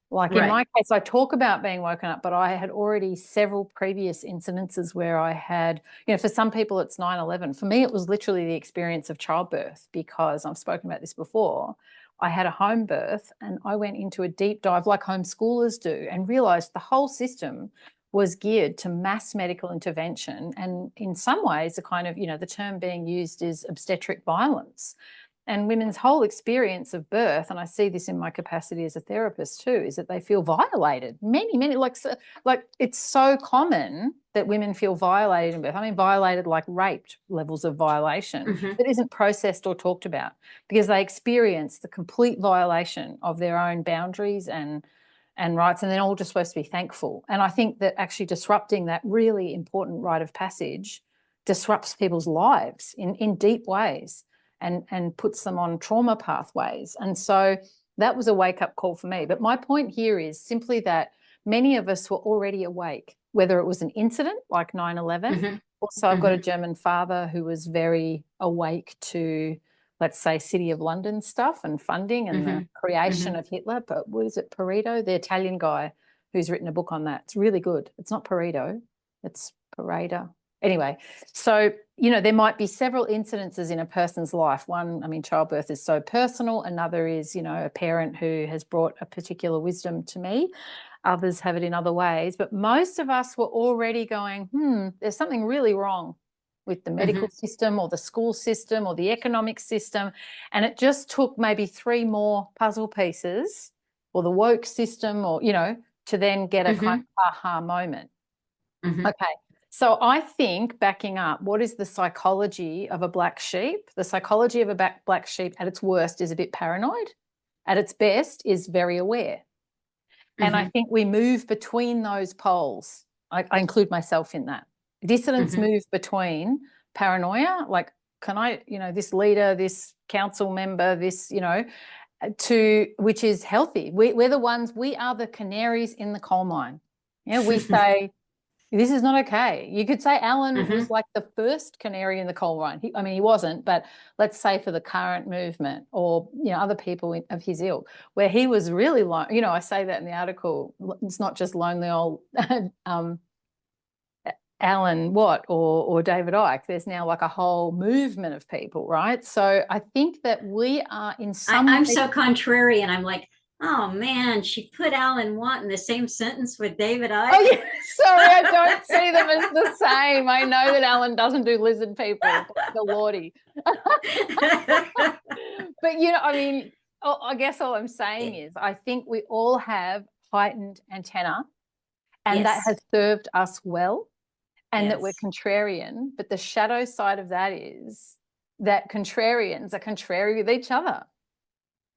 Like in my case, I talk about being woken up, but I had already several previous incidences where I had, for some people it's 9/11. For me, it was literally the experience of childbirth, because I've spoken about this before. I had a home birth and I went into a deep dive like homeschoolers do, and realised the whole system was geared to mass medical intervention. And in some ways, the kind of, the term being used is obstetric violence. And women's whole experience of birth, and I see this in my capacity as a therapist too, is that they feel violated. Many, like it's so common that women feel violated in birth. I mean, violated like raped levels of violation that isn't processed or talked about, because they experience the complete violation of their own boundaries and rights, and they're all just supposed to be thankful. And I think that actually disrupting that really important rite of passage disrupts people's lives in deep ways. And puts them on trauma pathways. And so that was a wake-up call for me. But my point here is simply that many of us were already awake, whether it was an incident like 9/11. Also, I've got a German father who was very awake to, let's say, City of London stuff and funding and the creation of Hitler. But what is it, Pareto? The Italian guy who's written a book on that. It's really good. It's not Pareto, it's Pareto. Anyway, so, you know, there might be several incidences in a person's life. One, I mean, childbirth is so personal. Another is, you know, a parent who has brought a particular wisdom to me. Others have it in other ways. But most of us were already going, there's something really wrong with the medical system or the school system or the economic system. And it just took maybe 3 more puzzle pieces, or the woke system, or, you know, to then get a kind of aha moment. Okay. So I think, backing up, what is the psychology of a black sheep? The psychology of a black sheep at its worst is a bit paranoid. At its best is very aware. And I think we move between those poles. I include myself in that. Dissidents move between paranoia, like, can I, you know, this leader, this council member, this, you know, to, which is healthy. We're the ones, we are the canaries in the coal mine. Yeah, we say, this is not okay. You could say Alan was like the first canary in the coal mine. He wasn't, but let's say for the current movement, or, you know, other people of his ilk, where he was really, you know, I say that in the article, it's not just lonely old Alan Watt or David Icke. There's now like a whole movement of people, right? So I think that we are in some I'm so contrary, and I'm like, oh man, she put Alan Watt in the same sentence with David Icke. Oh yeah, sorry, I don't see them as the same. I know that Alan doesn't do lizard people, the Lordy. But, you know, I mean, I guess all I'm saying is I think we all have heightened antenna, and that has served us well, and that we're contrarian. But the shadow side of that is that contrarians are contrary with each other.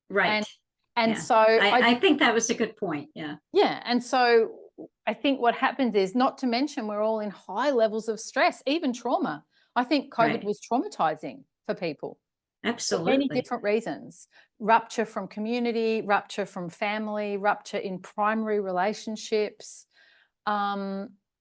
Right. And so I think that was a good point. Yeah. Yeah. And so I think what happens is, not to mention, we're all in high levels of stress, even trauma. I think COVID was traumatizing for people. Absolutely. For many different reasons. Rupture from community, rupture from family, rupture in primary relationships,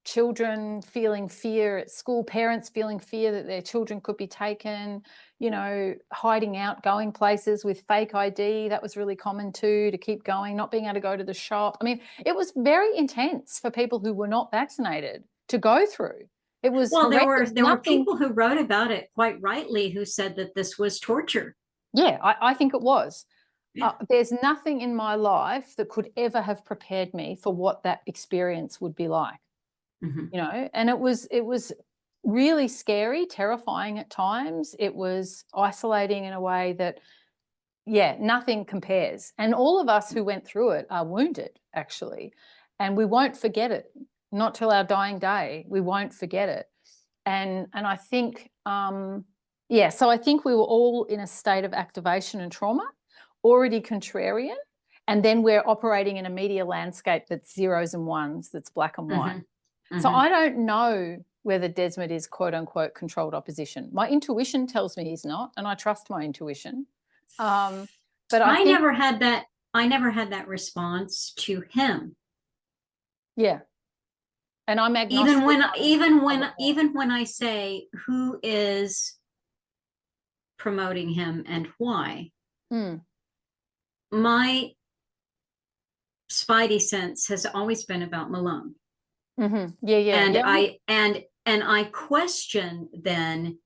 children feeling fear at school, parents feeling fear that their children could be taken, you know, hiding out, going places with fake ID. That was really common too, to keep going, not being able to go to the shop. I mean, it was very intense for people who were not vaccinated to go through. It was, well, there were people who wrote about it quite rightly who said that this was torture. Yeah, I think it was. Yeah. There's nothing in my life that could ever have prepared me for what that experience would be like. You know, and it was really scary, terrifying at times. It was isolating in a way that, yeah, nothing compares. And all of us who went through it are wounded, actually, and we won't forget it. Not till our dying day, we won't forget it. And I think, so I think we were all in a state of activation and trauma, already contrarian, and then we're operating in a media landscape that's zeros and ones, that's black and white. So I don't know whether Desmet is quote unquote controlled opposition. My intuition tells me he's not, and I trust my intuition. But I think, never had that. I never had that response to him. Yeah, and I'm agnostic. Even when I say who is promoting him and why, my spidey sense has always been about Malone. And I question then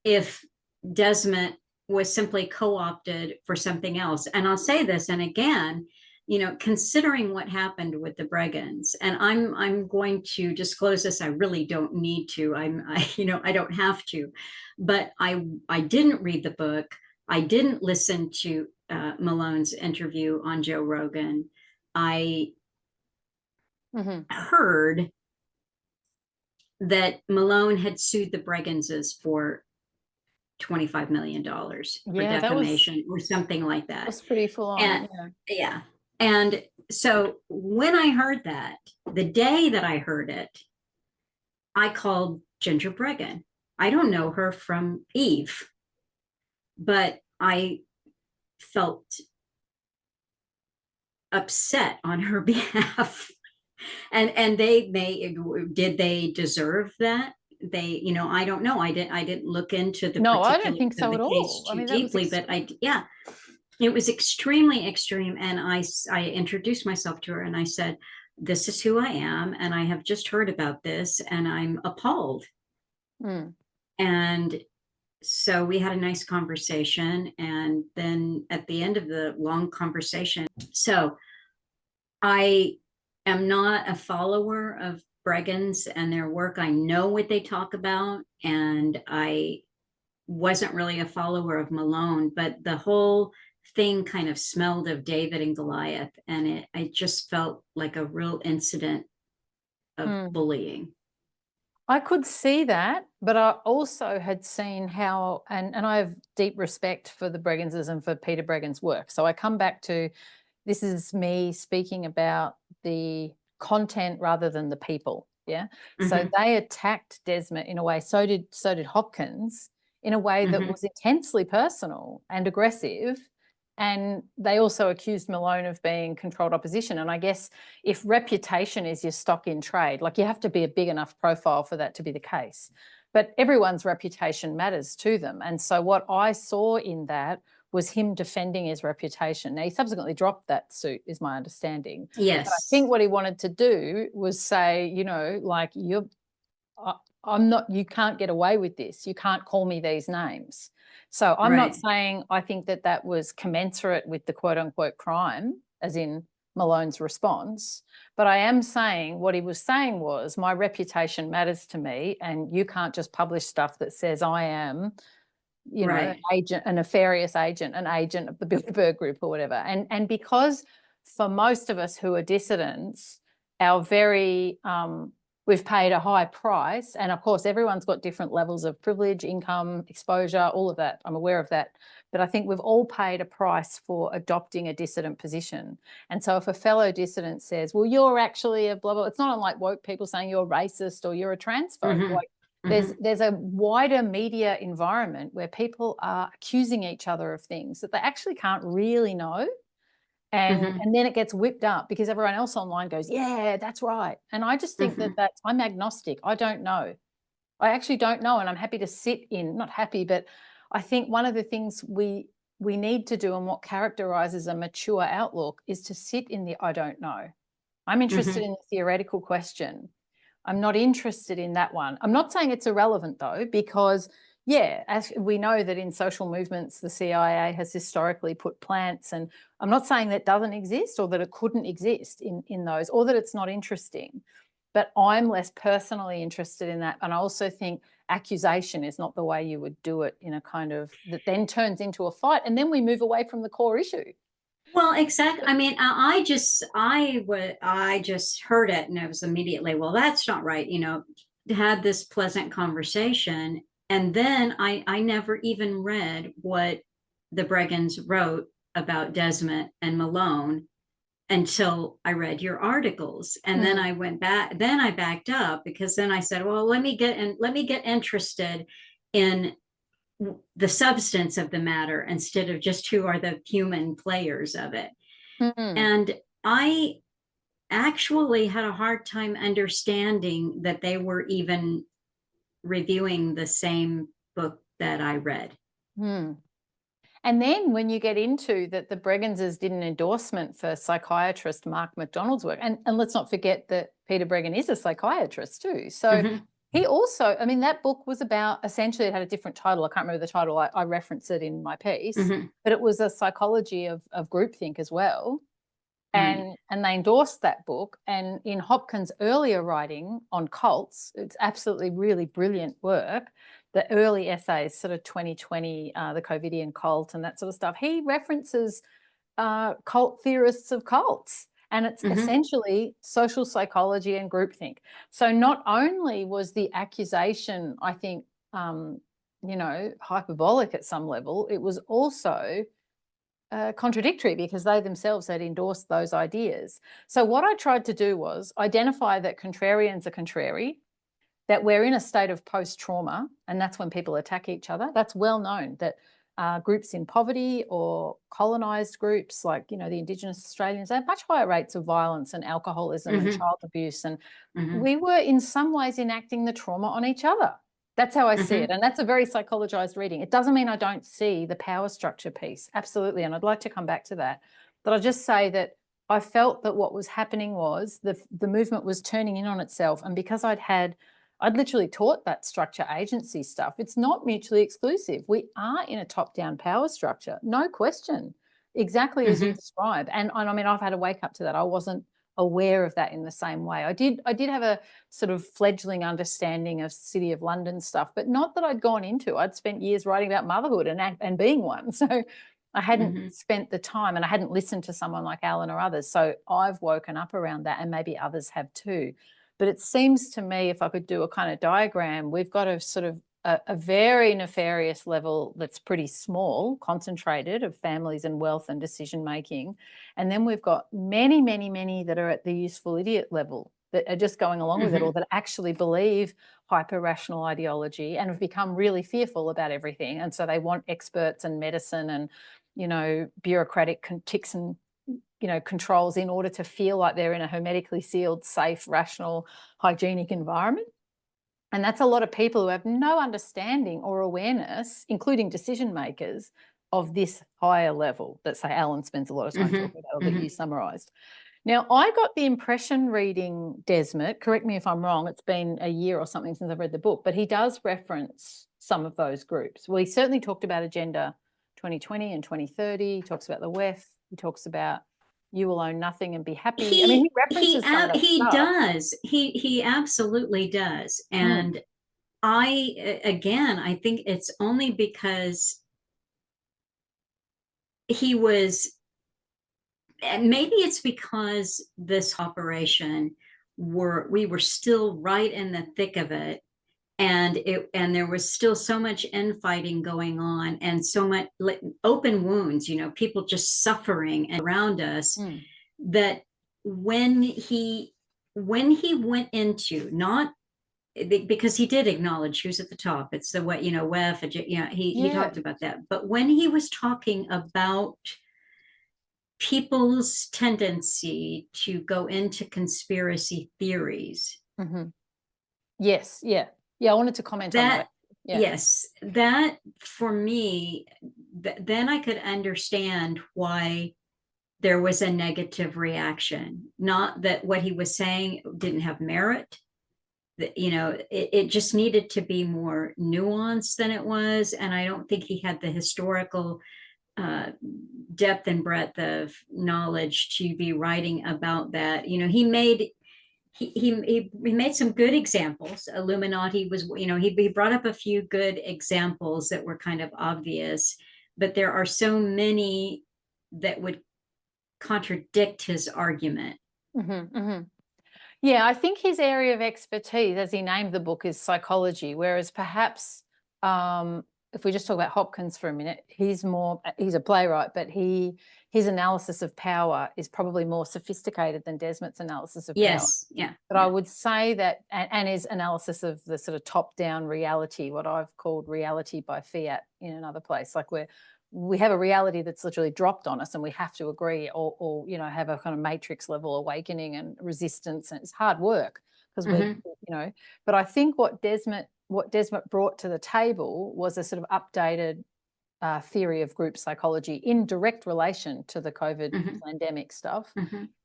if Desmet was simply co-opted for something else. And I'll say this, and again, you know, considering what happened with the Bregans, and I'm going to disclose this. I really don't need to. I don't have to, but I didn't read the book. I didn't listen to Malone's interview on Joe Rogan. I heard that Malone had sued the Breggenses for $25 million for defamation or something like that. That's pretty full on. And, and so when I heard that, the day that I heard it, I called Ginger Breggen. I don't know her from Eve, but I felt upset on her behalf. And did they deserve that? They, I don't know. I didn't look into the no, I don't think so at all. Too deeply, but it was extremely extreme. And I introduced myself to her and I said, this is who I am, and I have just heard about this, and I'm appalled. And so we had a nice conversation, and then at the end of the long conversation, so I am not a follower of Breggens and their work. I know what they talk about, and I wasn't really a follower of Malone, but the whole thing kind of smelled of David and Goliath, and it just felt like a real incident of bullying. I could see that, but I also had seen how, and I have deep respect for the Breggenses and for Peter Breggen's work. So I come back to, this is me speaking about the content rather than the people. Yeah. So they attacked Desmet in a way, so did Hopkins, in a way that was intensely personal and aggressive. And they also accused Malone of being controlled opposition. And I guess if reputation is your stock in trade, like you have to be a big enough profile for that to be the case. But everyone's reputation matters to them. And so what I saw in that was him defending his reputation. Now, he subsequently dropped that suit, is my understanding. Yes. But I think what he wanted to do was say, like I'm not, you can't get away with this. You can't call me these names. So I'm not saying I think that was commensurate with the quote unquote crime, as in Malone's response. But I am saying what he was saying was, my reputation matters to me, and you can't just publish stuff that says I am, an agent, a nefarious agent, an agent of the Bilderberg Group or whatever. And because for most of us who are dissidents, our very we've paid a high price. And of course, everyone's got different levels of privilege, income, exposure, all of that. I'm aware of that. But I think we've all paid a price for adopting a dissident position. And so if a fellow dissident says, well, you're actually a blah, blah, it's not unlike woke people saying you're racist or you're a transphobe. Like there's a wider media environment where people are accusing each other of things that they actually can't really know. And then it gets whipped up because everyone else online goes, yeah, that's right. And I just think that I'm agnostic. I don't know. I actually don't know. And I'm happy to sit in, not happy, but I think one of the things we need to do and what characterizes a mature outlook is to sit in the I don't know. I'm interested in the theoretical question. I'm not interested in that one. I'm not saying it's irrelevant though, because yeah, as we know that in social movements, the CIA has historically put plants, and I'm not saying that doesn't exist or that it couldn't exist in those, or that it's not interesting, but I'm less personally interested in that. And I also think accusation is not the way you would do it in a kind of, that then turns into a fight, and then we move away from the core issue. Well, exactly. I mean, I just heard it and I was immediately, well, that's not right. Had this pleasant conversation. And then I never even read what the Breggens wrote about Desmet and Malone until I read your articles. And then I went back, then I backed up, because then I said, well, let me get interested in the substance of the matter instead of just who are the human players of it. And I actually had a hard time understanding that they were even reviewing the same book that I read. And then when you get into that, the Breggenses did an endorsement for psychiatrist Mark McDonald's work. And let's not forget that Peter Breggen is a psychiatrist too. So he also, I mean, that book was about, essentially it had a different title. I can't remember the title. I reference it in my piece, but it was a psychology of groupthink as well. And they endorsed that book. And in Hopkins' earlier writing on cults, it's absolutely really brilliant work. the early essays, sort of 2020, the COVIDian cult and that sort of stuff, he references cult theorists of cults. And it's essentially social psychology and groupthink. So not only was the accusation, I think, hyperbolic at some level, it was also contradictory because they themselves had endorsed those ideas. So what I tried to do was identify that contrarians are contrary, that we're in a state of post-trauma, and that's when people attack each other. That's well known that groups in poverty or colonised groups like, the Indigenous Australians, they have much higher rates of violence and alcoholism and child abuse. And we were in some ways enacting the trauma on each other. That's how I see it. And that's a very psychologized reading. It doesn't mean I don't see the power structure piece. Absolutely. And I'd like to come back to that. But I'll just say that I felt that what was happening was the movement was turning in on itself. And because I'd literally taught that structure agency stuff. It's not mutually exclusive. We are in a top-down power structure, no question, exactly as you describe. And I mean, I've had to wake up to that. I wasn't aware of that in the same way. I did have a sort of fledgling understanding of City of London stuff, but not that I'd gone into. I'd spent years writing about motherhood and being one. So I hadn't spent the time, and I hadn't listened to someone like Alan or others. So I've woken up around that, and maybe others have too. But it seems to me, if I could do a kind of diagram, we've got a sort of a very nefarious level that's pretty small, concentrated, of families and wealth and decision making. And then we've got many, many, many that are at the useful idiot level, that are just going along with it, or that actually believe hyper-rational ideology and have become really fearful about everything. And so they want experts and medicine and, bureaucratic ticks and controls in order to feel like they're in a hermetically sealed, safe, rational, hygienic environment. And that's a lot of people who have no understanding or awareness, including decision makers, of this higher level that, say, Alan spends a lot of time talking about, or that you summarised. Now, I got the impression reading Desmet, correct me if I'm wrong, it's been a year or something since I've read the book, but he does reference some of those groups. Well, he certainly talked about Agenda 2020 and 2030. He talks about the WEF. He talks about you will own nothing and be happy. He references some of that stuff. Does. He absolutely does. And I think it's only because he was, maybe it's because this operation we were still right in the thick of it. And there was still so much infighting going on, and so much open wounds, people just suffering around us, that when he went into, not because he did acknowledge who's at the top, it's the what, WEF, he talked about that. But when he was talking about people's tendency to go into conspiracy theories. Yes, yeah, I wanted to comment on that. Yeah. Yes, that for me, then I could understand why there was a negative reaction. Not that what he was saying didn't have merit, that, it just needed to be more nuanced than it was. And I don't think he had the historical depth and breadth of knowledge to be writing about that. He made some good examples. Illuminati was, he brought up a few good examples that were kind of obvious, but there are so many that would contradict his argument. Yeah, I think his area of expertise, as he named the book, is psychology, whereas perhaps if we just talk about Hopkins for a minute, he's a playwright, but his analysis of power is probably more sophisticated than Desmet's analysis of power. Yes, yeah. But I would say that, and his analysis of the sort of top-down reality, what I've called reality by fiat in another place, like we have a reality that's literally dropped on us and we have to agree or have a kind of matrix level awakening and resistance, and it's hard work because but I think what Desmet brought to the table was a sort of updated theory of group psychology in direct relation to the COVID pandemic stuff.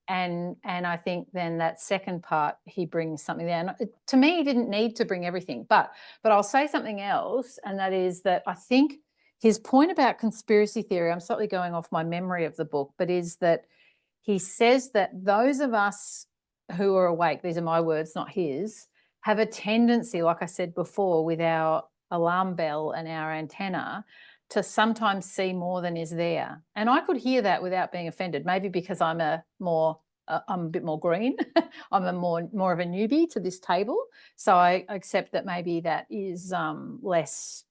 And I think then that second part, he brings something there. And to me, he didn't need to bring everything, but I'll say something else, and that is that I think his point about conspiracy theory, I'm slightly going off my memory of the book, but is that he says that those of us who are awake, these are my words, not his, have a tendency, like I said before, with our alarm bell and our antenna to sometimes see more than is there. And I could hear that without being offended, maybe because I'm a bit more green. I'm a more of a newbie to this table. So I accept that maybe that is less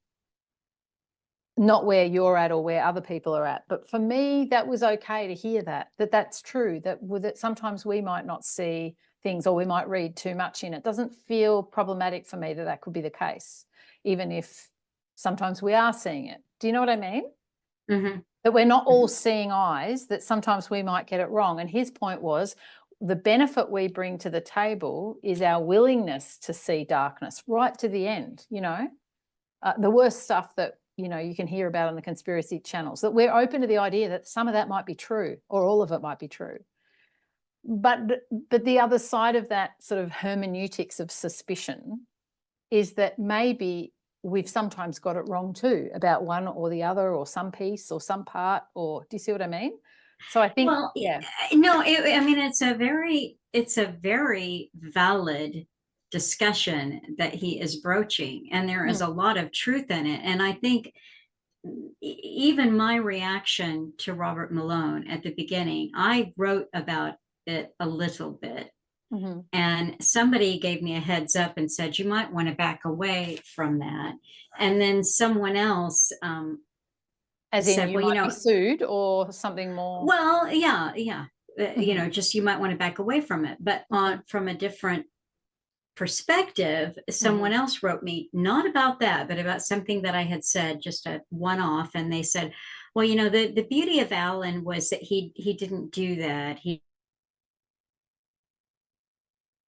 not where you're at or where other people are at. But for me, that was okay to hear that's true, that sometimes we might not see things or we might read too much in it. It doesn't feel problematic for me that could be the case, even if sometimes we are seeing it. Do you know what I mean? Mm-hmm. That we're not all seeing eyes, that sometimes we might get it wrong. And his point was the benefit we bring to the table is our willingness to see darkness right to the end, the worst stuff that, you can hear about on the conspiracy channels, that we're open to the idea that some of that might be true or all of it might be true. But the other side of that sort of hermeneutics of suspicion is that maybe we've sometimes got it wrong too about one or the other or some piece or some part, or do you see what I mean? So I think, no, it's a very valid discussion that he is broaching, and there is a lot of truth in it. And I think even my reaction to Robert Malone at the beginning, I wrote about it a little bit. Mm-hmm. And somebody gave me a heads up and said, you might want to back away from that. And then someone else as said, in you might be sued or something more. Well, yeah. Just you might want to back away from it. But from a different perspective, someone else wrote me, not about that, but about something that I had said, just a one-off. And they said, well, the beauty of Alan was that he didn't do that. He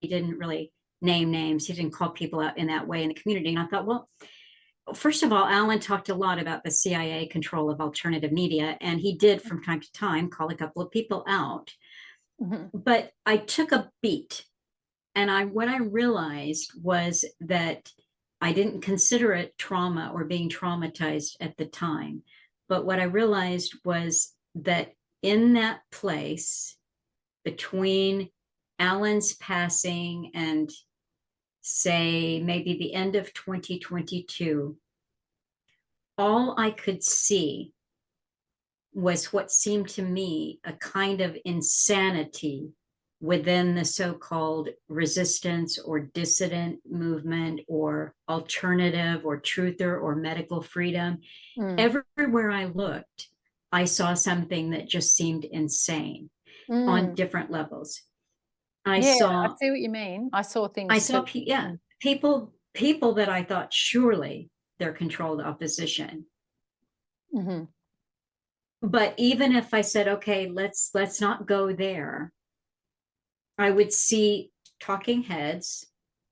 didn't really name names. He didn't call people out in that way in the community. And I thought, well, first of all, Alan talked a lot about the CIA control of alternative media, and he did from time to time call a couple of people out. Mm-hmm. But I took a beat, and what I realized was that I didn't consider it trauma or being traumatized at the time. But what I realized was that in that place between Alan's passing and, say, maybe the end of 2022, all I could see was what seemed to me a kind of insanity within the so-called resistance or dissident movement or alternative or truther or medical freedom. Everywhere I looked, I saw something that just seemed insane on different levels. I see what you mean. I saw things. I saw people that I thought surely they're controlled opposition. Mm-hmm. But even if I said, okay, let's not go there, I would see talking heads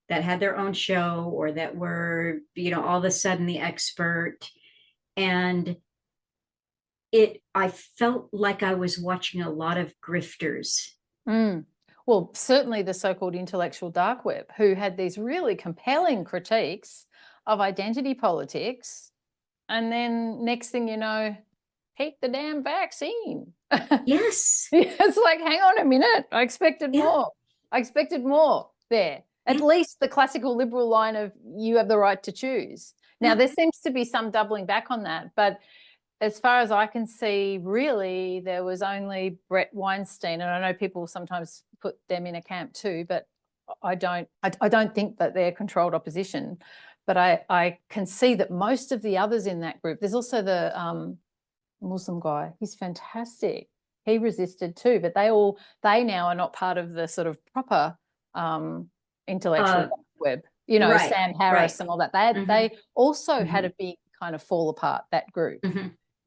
that had their own show or that were, all of a sudden the expert. And I felt like I was watching a lot of grifters. Well, certainly the so-called intellectual dark web, who had these really compelling critiques of identity politics. And then next thing you know, take the damn vaccine. Yes. It's like, hang on a minute. I expected more. I expected more there. At least the classical liberal line of you have the right to choose. Now, there seems to be some doubling back on that. But as far as I can see, really, there was only Brett Weinstein. And I know people sometimes put them in a camp too, but I don't think that they're controlled opposition. But I can see that most of the others in that group, there's also the Muslim guy. He's fantastic. He resisted too, but they now are not part of the sort of proper intellectual web. Right, Sam Harris and all that. They also had a big kind of fall apart, that group.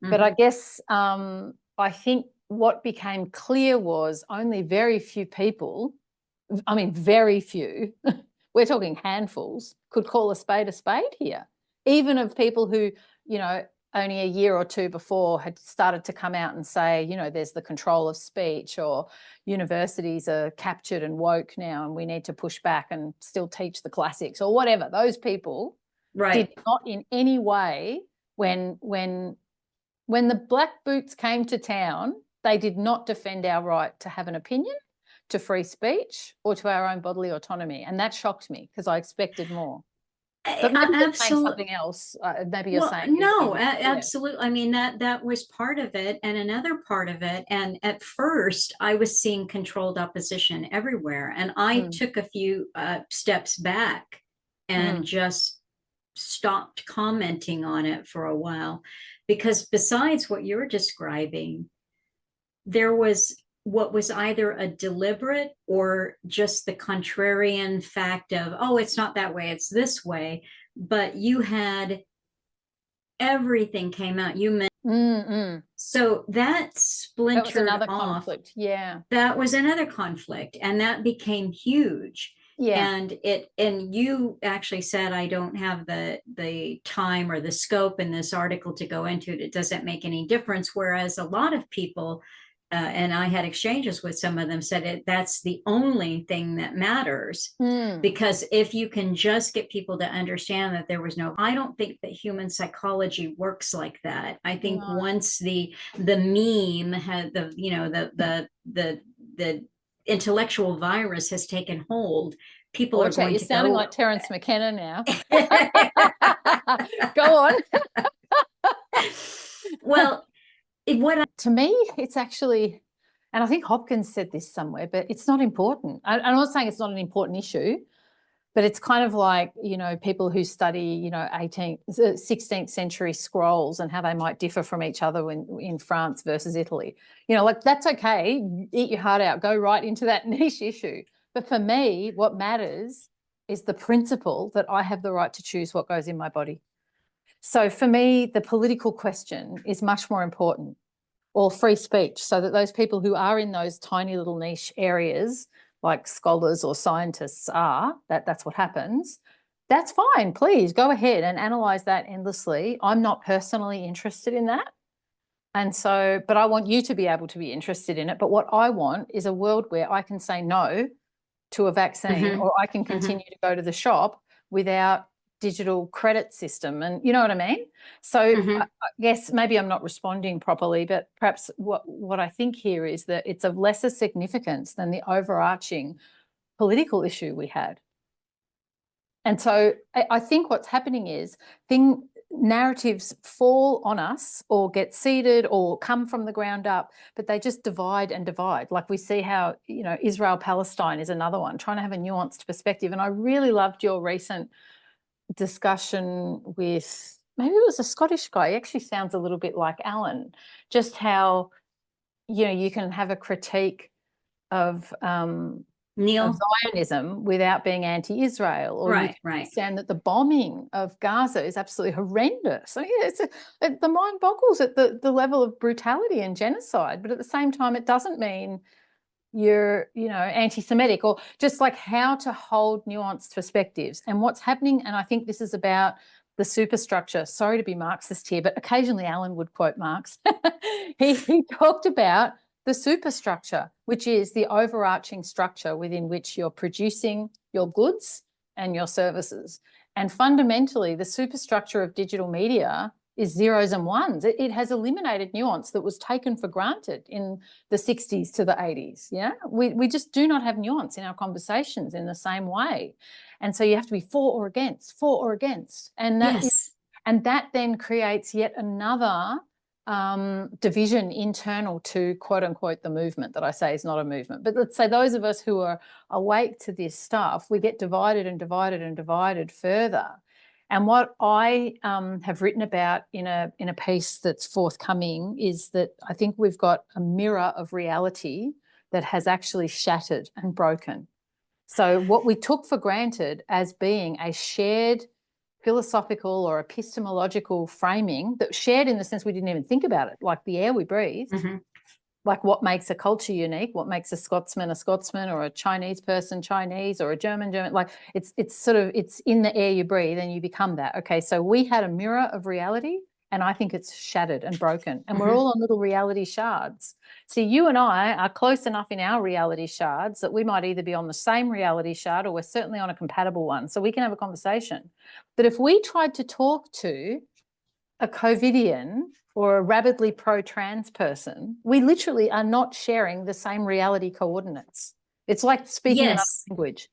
But I guess I think what became clear was only very few people, I mean, very few, we're talking handfuls, could call a spade here, even of people who, only a year or two before had started to come out and say, there's the control of speech, or universities are captured and woke now and we need to push back and still teach the classics, or whatever. Those people did not in any way, when the black boots came to town, they did not defend our right to have an opinion, to free speech, or to our own bodily autonomy. And that shocked me because I expected more. But maybe you're saying Absolutely. something else. Maybe you're Well, saying no, yeah. absolutely. I mean, that was part of it, and another part of it. And at first, I was seeing controlled opposition everywhere, and I took a few steps back and just stopped commenting on it for a while, because besides what you're describing, there was what was either a deliberate or just the contrarian fact of, oh, it's not that way, it's this way. But you had everything came out. You meant so that splintered that was another off. conflict. Yeah, that was another conflict, and that became huge. yeah. And you actually said, I don't have the time or the scope in this article to go into it. It doesn't make any difference. Whereas a lot of people, and I had exchanges with some of them, said that's the only thing that matters. Because if you can just get people to understand that there was no, I don't think that human psychology works like that. I think once the meme had the intellectual virus has taken hold, people are going you're to sounding go. like Terence McKenna now. Go on. Well, to me, it's actually, and I think Hopkins said this somewhere, but it's not important. I'm not saying it's not an important issue, but it's kind of like, people who study, 16th century scrolls and how they might differ from each other in France versus Italy. Like, that's okay. Eat your heart out. Go right into that niche issue. But for me, what matters is the principle that I have the right to choose what goes in my body. So for me, the political question is much more important, or free speech, so that those people who are in those tiny little niche areas, like scholars or scientists that's what happens. That's fine. Please go ahead and analyze that endlessly. I'm not personally interested in that. And so, but I want you to be able to be interested in it. But what I want is a world where I can say no to a vaccine, or I can continue to go to the shop without digital credit system. And you know what I mean? So I guess maybe I'm not responding properly, but perhaps what I think here is that it's of lesser significance than the overarching political issue we had. And so I think what's happening is narratives fall on us or get seeded or come from the ground up, but they just divide and divide. Like we see how, Israel-Palestine is another one, trying to have a nuanced perspective. And I really loved your recent discussion with, maybe it was a Scottish guy, he actually sounds a little bit like Alan, just how, you can have a critique of Zionism without being anti-Israel, or you can understand that the bombing of Gaza is absolutely horrendous. So the mind boggles at the level of brutality and genocide, but at the same time, it doesn't mean you're, anti-Semitic, or just like how to hold nuanced perspectives. And what's happening, and I think this is about the superstructure. Sorry to be Marxist here, but occasionally Alan would quote Marx. He talked about the superstructure, which is the overarching structure within which you're producing your goods and your services. And fundamentally, the superstructure of digital media is zeros and ones. It has eliminated nuance that was taken for granted in the 60s to the 80s. Yeah, we just do not have nuance in our conversations in the same way. And so you have to be for or against. And that then creates yet another division internal to quote unquote the movement that I say is not a movement. But let's say those of us who are awake to this stuff, we get divided and divided and divided further. And what I have written about in a piece that's forthcoming is that I think we've got a mirror of reality that has actually shattered and broken. So what we took for granted as being a shared philosophical or epistemological framing that shared in the sense we didn't even think about it, like the air we breathe, like what makes a culture unique, what makes a Scotsman, or a Chinese person Chinese, or a German, like it's in the air you breathe and you become that. Okay, so we had a mirror of reality, and I think it's shattered and broken, and we're all on little reality shards. So you and I are close enough in our reality shards that we might either be on the same reality shard or we're certainly on a compatible one, so we can have a conversation. But if we tried to talk to a COVIDian or a rabidly pro-trans person, we literally are not sharing the same reality coordinates. It's like speaking another language.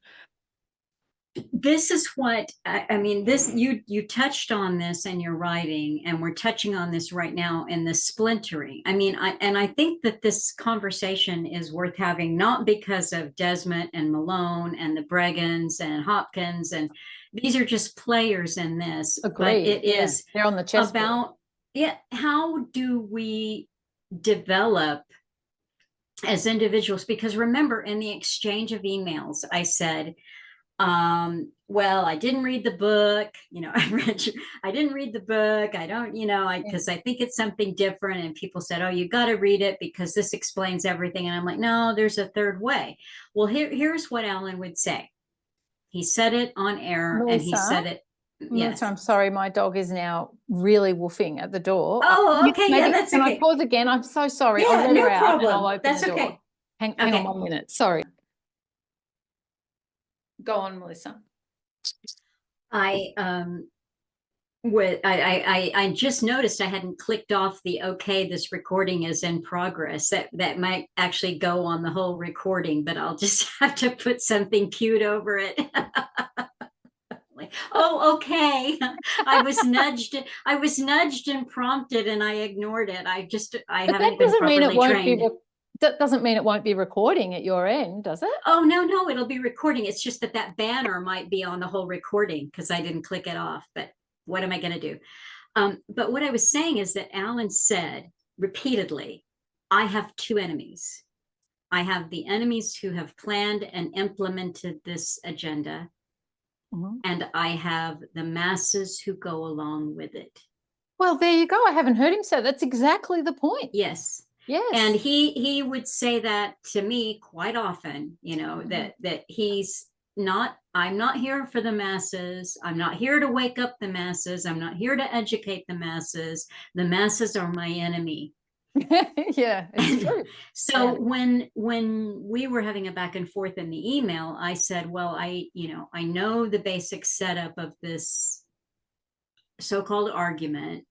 this is what I mean, this you touched on this in your writing, and we're touching on this right now in the splintering. I mean, I think that this conversation is worth having, not because of Desmet and Malone and the Bregans and Hopkins, and these are just players in this. Agreed. But it Yeah. is They're on the chessboard. about how do we develop as individuals? Because remember, in the exchange of emails, I said, well, I didn't read the book, I didn't read the book. I don't, because I think it's something different. And people said, oh, you got to read it because this explains everything. And I'm like, no, there's a third way. Well, here's what Alan would say. He said it on air, Melissa, and he said it. Melissa, I'm sorry, my dog is now really woofing at the door. Oh, okay. Maybe, yeah, that's can okay. I pause again? I'm so sorry. Yeah, I'll let no her out problem. and I'll open That's the door. okay. Hang on 1 minute. Sorry. Go on, Melissa. I just noticed I hadn't clicked off the okay, this recording is in progress. That might actually go on the whole recording, but I'll just have to put something cute over it. Like, oh, okay. I was nudged and prompted, and I ignored it. I haven't been properly trained. That doesn't mean it won't be recording at your end, does it? Oh, no, it'll be recording. It's just that banner might be on the whole recording because I didn't click it off, but what am I going to do? But what I was saying is that Alan said repeatedly, I have two enemies. I have the enemies who have planned and implemented this agenda, and I have the masses who go along with it. Well, there you go. I haven't heard him say that's exactly the point. Yes. Yes. And he would say that to me quite often, that he's not, I'm not here for the masses. I'm not here to wake up the masses. I'm not here to educate the masses. The masses are my enemy. Yeah, it's true. So when we were having a back and forth in the email, I said, well, I know the basic setup of this so-called argument,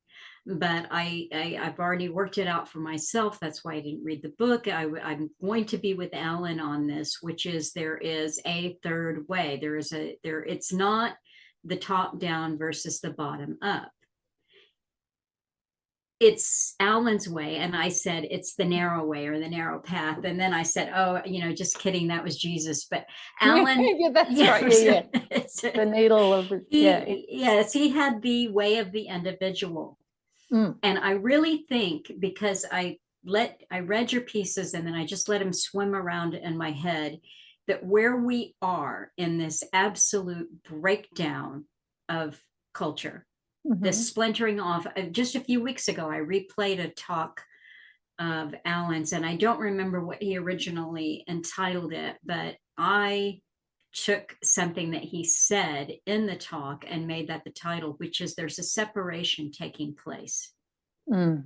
but I've already worked it out for myself. That's why I didn't read the book. I'm going to be with Alan on this, which is there is a third way. It's not the top down versus the bottom up. It's Alan's way. And I said, it's the narrow way or the narrow path. And then I said, oh, just kidding. That was Jesus. But Alan. Yeah, that's right. Yeah. It's the needle of, Yes, he had the way of the individual. And I really think, because I read your pieces and then I just let them swim around in my head, that where we are in this absolute breakdown of culture, this splintering off. Just a few weeks ago, I replayed a talk of Alan's, and I don't remember what he originally entitled it, but I took something that he said in the talk and made that the title, which is there's a separation taking place. And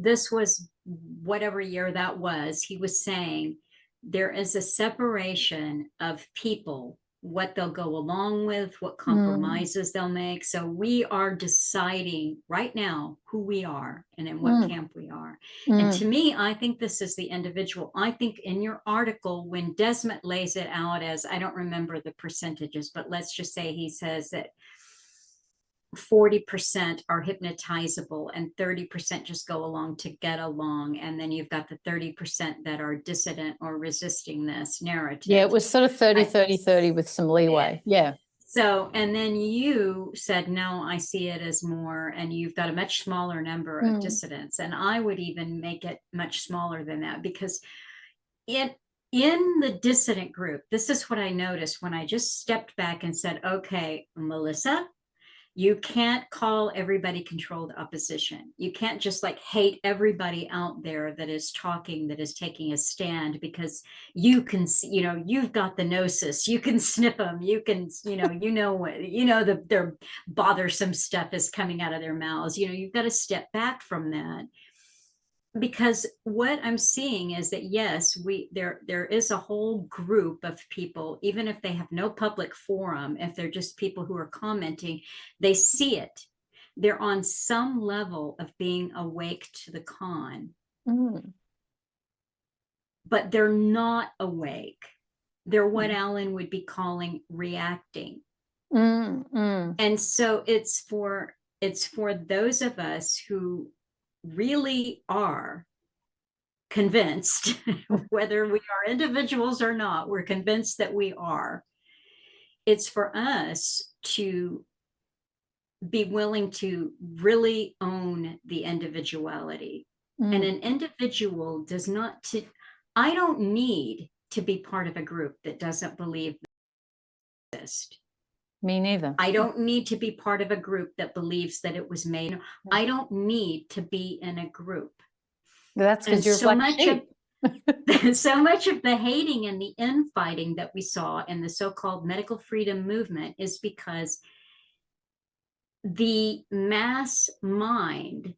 this was whatever year that was, he was saying there is a separation of people, what they'll go along with, what compromises they'll make. So we are deciding right now who we are and in what camp we are. And to me, I think this is the individual. I think in your article, when Desmet lays it out as, I don't remember the percentages, but let's just say he says that 40% are hypnotizable and 30% just go along to get along. And then you've got the 30% that are dissident or resisting this narrative. Yeah, it was sort of 30 with some leeway. Yeah. So, and then you said, no, I see it as more, and you've got a much smaller number of dissidents. And I would even make it much smaller than that, because in the dissident group, this is what I noticed when I just stepped back and said, okay, Melissa, you can't call everybody controlled opposition. You can't just hate everybody out there that is talking, that is taking a stand, because you can, you've got the gnosis, you can snip them, you can, their bothersome stuff is coming out of their mouths. You've got to step back from that. Because what I'm seeing is that, yes, there is a whole group of people, even if they have no public forum, if they're just people who are commenting, they see it. They're on some level of being awake to the con, but they're not awake They're what Alan would be calling reacting. Mm. And so it's for those of us who really are convinced, whether we are individuals or not, we're convinced that we are. It's for us to be willing to really own the individuality. And an individual does not, I don't need to be part of a group that doesn't believe this. Me neither. I don't need to be part of a group that believes that it was made. I don't need to be in a group. That's because you're so black sheep. So much of the hating and the infighting that we saw in the so-called medical freedom movement is because the mass mind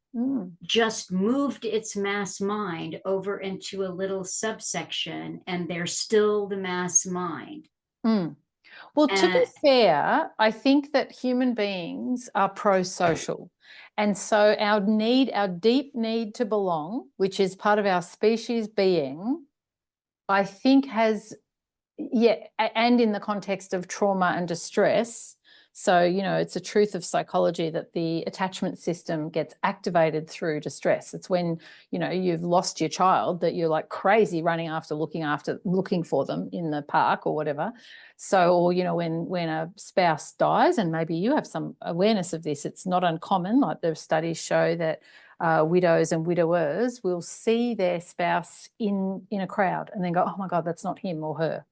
just moved its mass mind over into a little subsection, and they're still the mass mind. Well, to be fair, I think that human beings are pro-social. And so our deep need to belong, which is part of our species being, I think has, and in the context of trauma and distress. So, it's a truth of psychology that the attachment system gets activated through distress. It's when, you've lost your child that you're like crazy running after looking for them in the park or whatever. So, or, when a spouse dies, and maybe you have some awareness of this, it's not uncommon. Like the studies show that widows and widowers will see their spouse in a crowd and then go, oh my God, that's not him or her.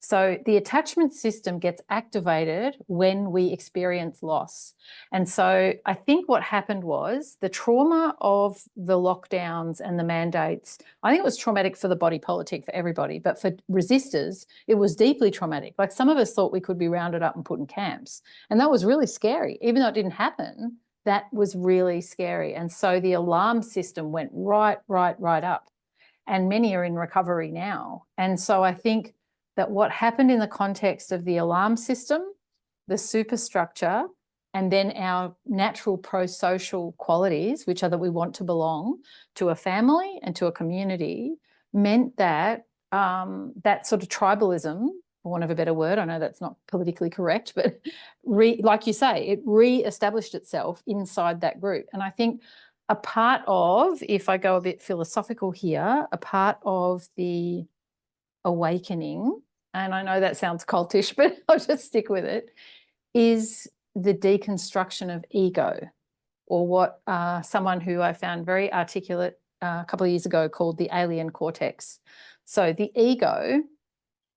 So the attachment system gets activated when we experience loss. And so I think what happened was the trauma of the lockdowns and the mandates, I think it was traumatic for the body politic for everybody, but for resistors, it was deeply traumatic. Like some of us thought we could be rounded up and put in camps. And that was really scary. Even though it didn't happen, that was really scary. And so the alarm system went right up. And many are in recovery now. And so I think that what happened in the context of the alarm system, the superstructure, and then our natural pro-social qualities, which are that we want to belong to a family and to a community, meant that that sort of tribalism, for want of a better word, I know that's not politically correct, but like you say, it re-established itself inside that group. And I think a part of, if I go a bit philosophical here, a part of the awakening, and I know that sounds cultish, but I'll just stick with it, is the deconstruction of ego, or what someone who I found very articulate a couple of years ago called the alien cortex. So the ego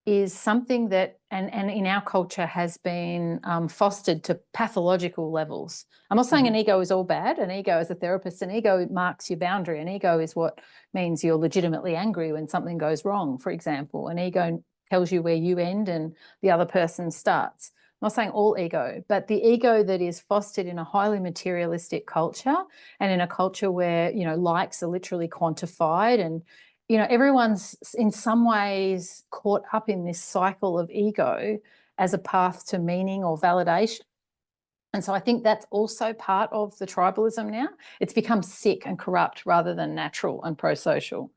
is something that, and in our culture has been fostered to pathological levels. I'm not saying an ego is all bad. An ego, as a therapist, an ego marks your boundary. An ego is what means you're legitimately angry when something goes wrong, for example. An ego tells you where you end and the other person starts. I'm not saying all ego, but the ego that is fostered in a highly materialistic culture and in a culture where, likes are literally quantified and, everyone's in some ways caught up in this cycle of ego as a path to meaning or validation. And so I think that's also part of the tribalism now. It's become sick and corrupt rather than natural and pro-social.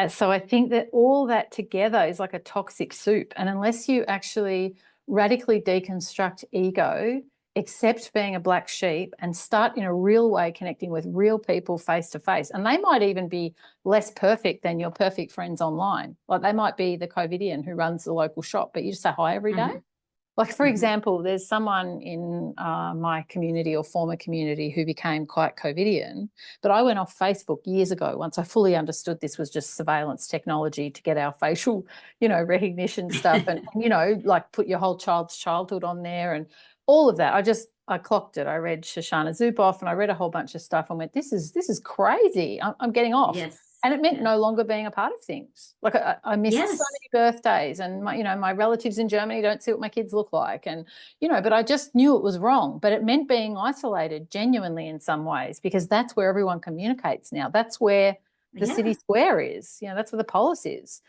So I think that all that together is like a toxic soup. And unless you actually radically deconstruct ego, accept being a black sheep and start in a real way connecting with real people face to face, and they might even be less perfect than your perfect friends online. Like they might be the COVIDian who runs the local shop, but you just say hi every day. Like, for example, there's someone in my community or former community who became quite COVIDian, but I went off Facebook years ago once I fully understood this was just surveillance technology to get our facial, recognition stuff and, like put your whole child's childhood on there and all of that. I clocked it. I read Shoshana Zuboff and I read a whole bunch of stuff and went, this is crazy. I'm getting off. Yes. And it meant no longer being a part of things. Like I missed so many birthdays and my relatives in Germany don't see what my kids look like. And, but I just knew it was wrong. But it meant being isolated genuinely in some ways, because that's where everyone communicates now. That's where the city square is, that's where the polis is.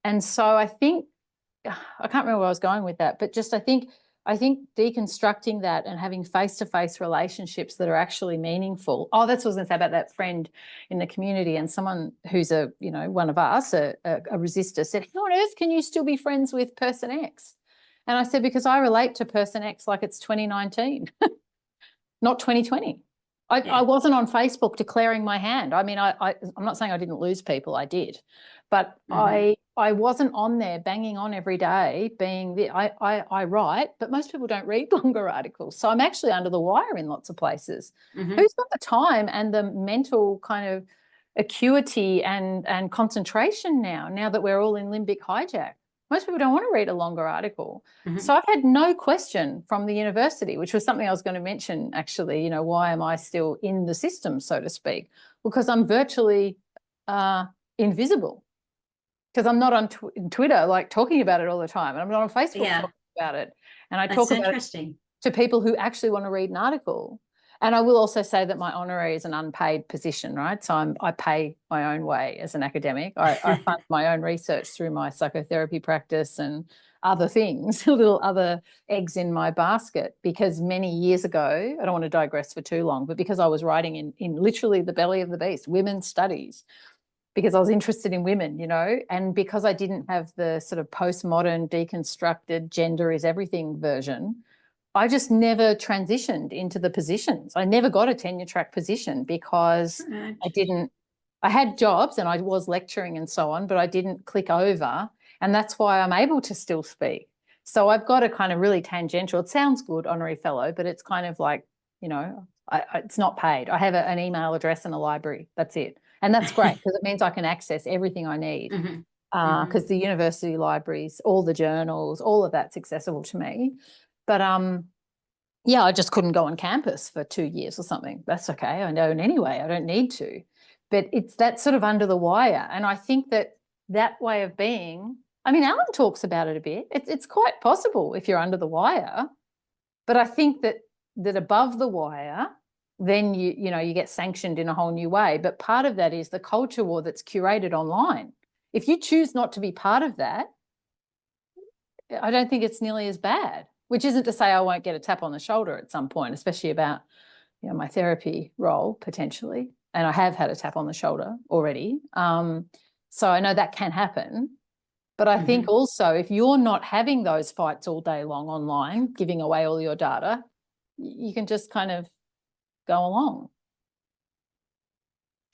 And so I think, I can't remember where I was going with that, but just I think I think deconstructing that and having face-to-face relationships that are actually meaningful. Oh, that's what I was going to say about that friend in the community, and someone who's one of us, a resistor, said, how on earth can you still be friends with person X? And I said, because I relate to person X like it's 2019, not 2020. I wasn't on Facebook declaring my hand. I mean, I'm not saying I didn't lose people, I did, but I wasn't on there banging on every day being I write, but most people don't read longer articles. So I'm actually under the wire in lots of places. Who's got the time and the mental kind of acuity and concentration now that we're all in limbic hijack? Most people don't want to read a longer article. So I've had no question from the university, which was something I was going to mention actually, why am I still in the system, so to speak? Because I'm virtually invisible. Because I'm not on Twitter, like talking about it all the time. And I'm not on Facebook talking about it. And I talk about it to people who actually want to read an article. And I will also say that my honorary is an unpaid position, right? So I pay my own way as an academic. I fund my own research through my psychotherapy practice and other things, little other eggs in my basket, because many years ago, I don't want to digress for too long, but because I was writing in literally the belly of the beast, women's studies, because I was interested in women, and because I didn't have the sort of postmodern, deconstructed gender is everything version, I just never transitioned into the positions. I never got a tenure track position because I had jobs and I was lecturing and so on, but I didn't click over. And that's why I'm able to still speak. So I've got a kind of really tangential, it sounds good, honorary fellow, but it's kind of like, it's not paid. I have an email address and a library. That's it. And that's great because it means I can access everything I need because the university libraries, all the journals, all of that's accessible to me. But I just couldn't go on campus for 2 years or something. That's okay. I don't anyway. I don't need to. But it's that sort of under the wire. And I think that way of being, I mean, Alan talks about it a bit. It's quite possible if you're under the wire. But I think that above the wire, then you get sanctioned in a whole new way. But part of that is the culture war that's curated online. If you choose not to be part of that, I don't think it's nearly as bad, which isn't to say I won't get a tap on the shoulder at some point, especially about my therapy role potentially. And I have had a tap on the shoulder already. So I know that can happen. But I think also if you're not having those fights all day long online, giving away all your data, you can just kind of go along,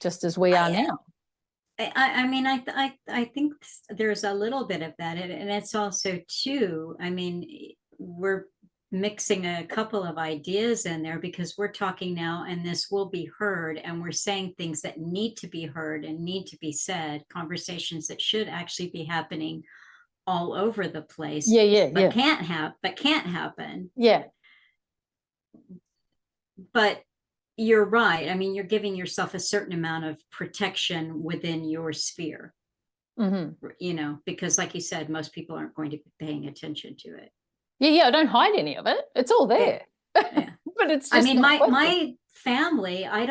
just as we are now. I mean, I think there's a little bit of that. And it's also too, I mean, we're mixing a couple of ideas in there because we're talking now and this will be heard and we're saying things that need to be heard and need to be said, conversations that should actually be happening all over the place. But can't happen. Yeah. But you're right. I mean, you're giving yourself a certain amount of protection within your sphere, because like you said, most people aren't going to be paying attention to it. Yeah, I don't hide any of it. It's all there. Yeah. But it's just, I mean, my family, I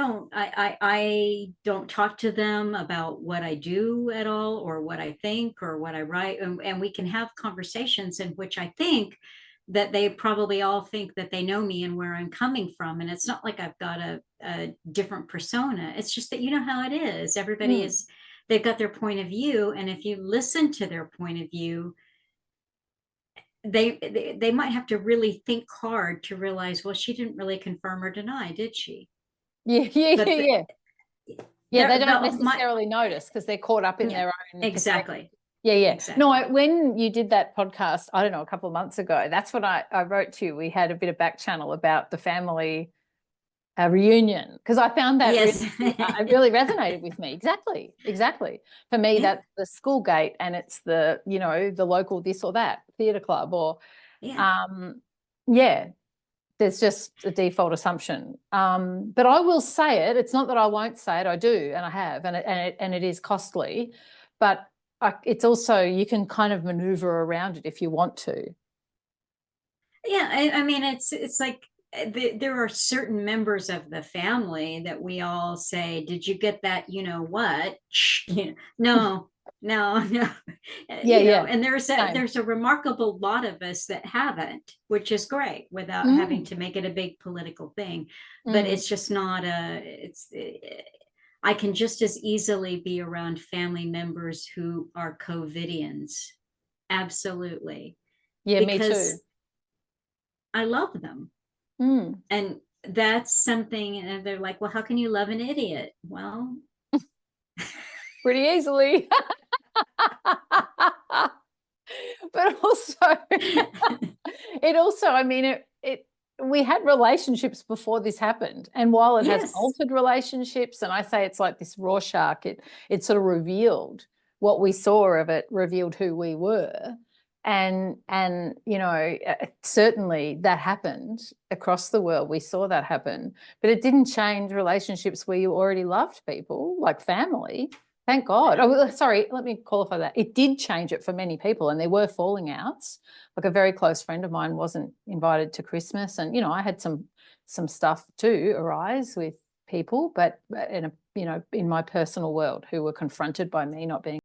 don't talk to them about what I do at all, or what I think, or what I write. And we can have conversations in which I think that they probably all think that they know me and where I'm coming from. And it's not like I've got a different persona. It's just that how it is. Everybody they've got their point of view. And if you listen to their point of view, they might have to really think hard to realize, well, she didn't really confirm or deny, did she? Yeah, they don't necessarily notice because they're caught up in their own. Exactly. Yeah. Exactly. No, when you did that podcast, I don't know, a couple of months ago, that's when I wrote to you. We had a bit of back channel about the family reunion, because I found that it really resonated with me. Exactly. For me, that's the school gate, and it's the the local this or that theatre club, or there's just a default assumption. But I will say it. It's not that I won't say it. I do, and I have, and it is costly, but it's also, you can kind of maneuver around it if you want to. Yeah, I mean, it's like there are certain members of the family that we all say, did you get that, what? No, No, no. Yeah, yeah. And Same. there's a remarkable lot of us that haven't, which is great, without having Mm, to make it a big political thing. But mm. it's just not I can just as easily be around family members who are COVIDians. Absolutely. Yeah, me too. Because I love them. Mm. And that's something, and they're like, well, how can you love an idiot? Well, Pretty easily. But also it also, I mean, it we had relationships before this happened. And while it has yes. altered relationships, and I say it's like this Rorschach, it sort of revealed what we saw of it, revealed who we were. And certainly that happened across the world. We saw that happen, but it didn't change relationships where you already loved people, like family. Thank God. Oh, sorry, let me qualify that. It did change it for many people, and there were falling outs. Like a very close friend of mine wasn't invited to Christmas, and I had some stuff too arise with people, but in my personal world, who were confronted by me not being.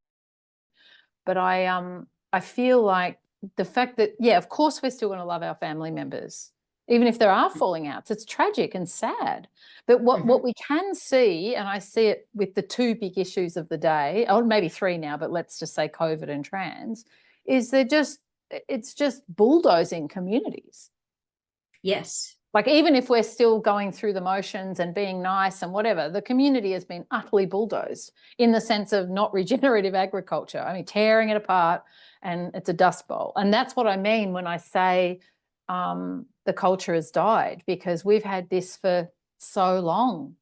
But I feel like the fact that, yeah, of course we're still going to love our family members, even if there are falling outs. It's tragic and sad. But what we can see, and I see it with the two big issues of the day, or maybe three now, but let's just say COVID and trans, is it's just bulldozing communities. Yes. Like, even if we're still going through the motions and being nice and whatever, the community has been utterly bulldozed in the sense of not regenerative agriculture. I mean, tearing it apart, and it's a dust bowl. And that's what I mean when I say the culture has died, because we've had this for so long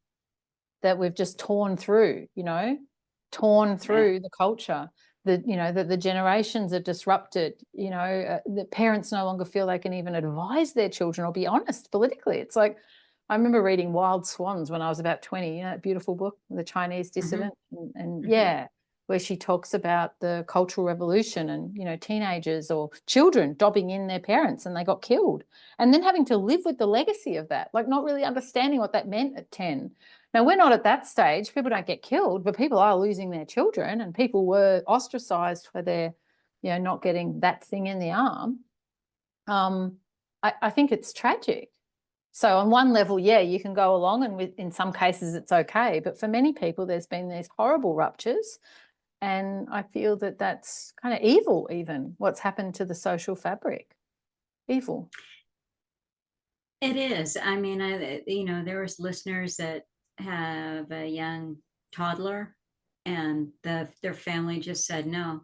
that we've just torn through, the culture. The generations are disrupted, the parents no longer feel they can even advise their children or be honest politically. It's like, I remember reading Wild Swans when I was about 20, that beautiful book, The Chinese Dissident, and yeah, where she talks about the Cultural Revolution and, teenagers or children dobbing in their parents and they got killed. And then having to live with the legacy of that, like not really understanding what that meant at 10. Now, we're not at that stage. People don't get killed, but people are losing their children, and people were ostracized for their, not getting that thing in the arm. I think it's tragic. So on one level, yeah, you can go along, and in some cases it's okay. But for many people, there's been these horrible ruptures. And I feel that that's kind of evil, even what's happened to the social fabric. Evil. It is. I mean, there was listeners that have a young toddler, and their family just said, no,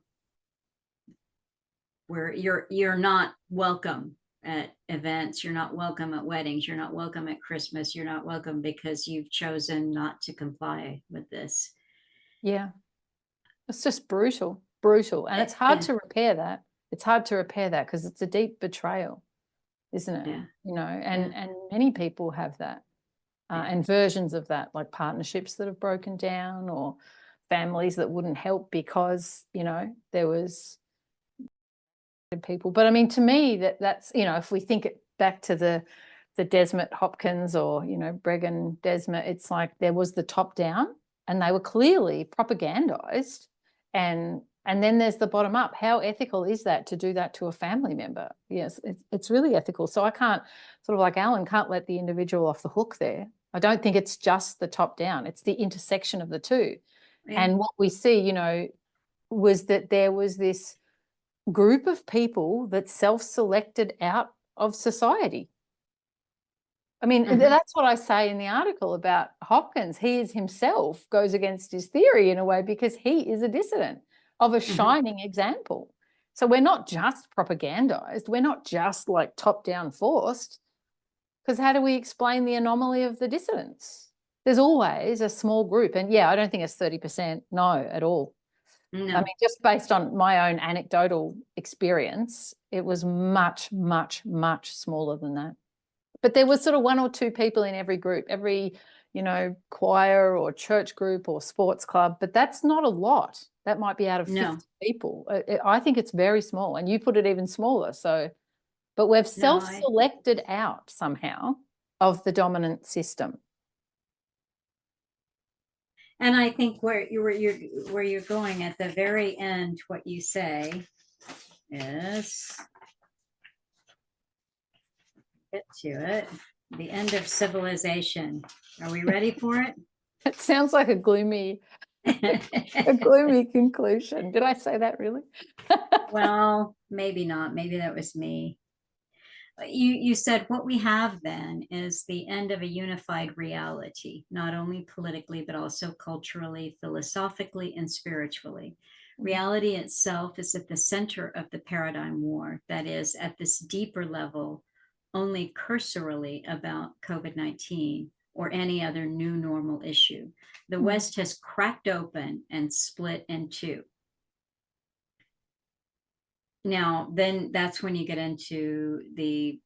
you're not welcome at events, you're not welcome at weddings, you're not welcome at Christmas, you're not welcome because you've chosen not to comply with this. Yeah. It's just brutal. And it's hard to repair that. It's hard to repair that because it's a deep betrayal, isn't it? Yeah. And many people have that. And versions of that, like partnerships that have broken down, or families that wouldn't help because, there was people. But I mean, to me, that's, if we think it back to the Desmet Hopkins, or, Bregan Desmet, it's like there was the top down, and they were clearly propagandized. And then there's the bottom up. How ethical is that to do that to a family member? Yes, it's really ethical. So I can't, sort of like Alan, can't let the individual off the hook there. I don't think it's just the top down. It's the intersection of the two. Yeah. And what we see, was that there was this group of people that self-selected out of society. I mean, that's what I say in the article about Hopkins. He is himself goes against his theory in a way, because he is a dissident of a shining example. So we're not just propagandized. We're not just like top-down forced, because how do we explain the anomaly of the dissidents? There's always a small group. And yeah, I don't think it's 30%. No, at all. No. I mean, just based on my own anecdotal experience, it was much, much, much smaller than that. But there was sort of one or two people in every group, every, choir or church group or sports club, but that's not a lot. That might be out of 50 people. I think it's very small, and you put it even smaller. So, but we've self-selected out somehow of the dominant system. And I think where you're going at the very end, what you say is, get to it, the end of civilization. Are we ready for it? It sounds like a gloomy conclusion. Did I say that really? Well, maybe not. Maybe that was me. You said what we have then is the end of a unified reality, not only politically, but also culturally, philosophically, and spiritually. Reality itself is at the center of the paradigm war, that is, at this deeper level, only cursorily about COVID-19 or any other new normal issue. The West has cracked open and split in two. Now, then that's when you get into the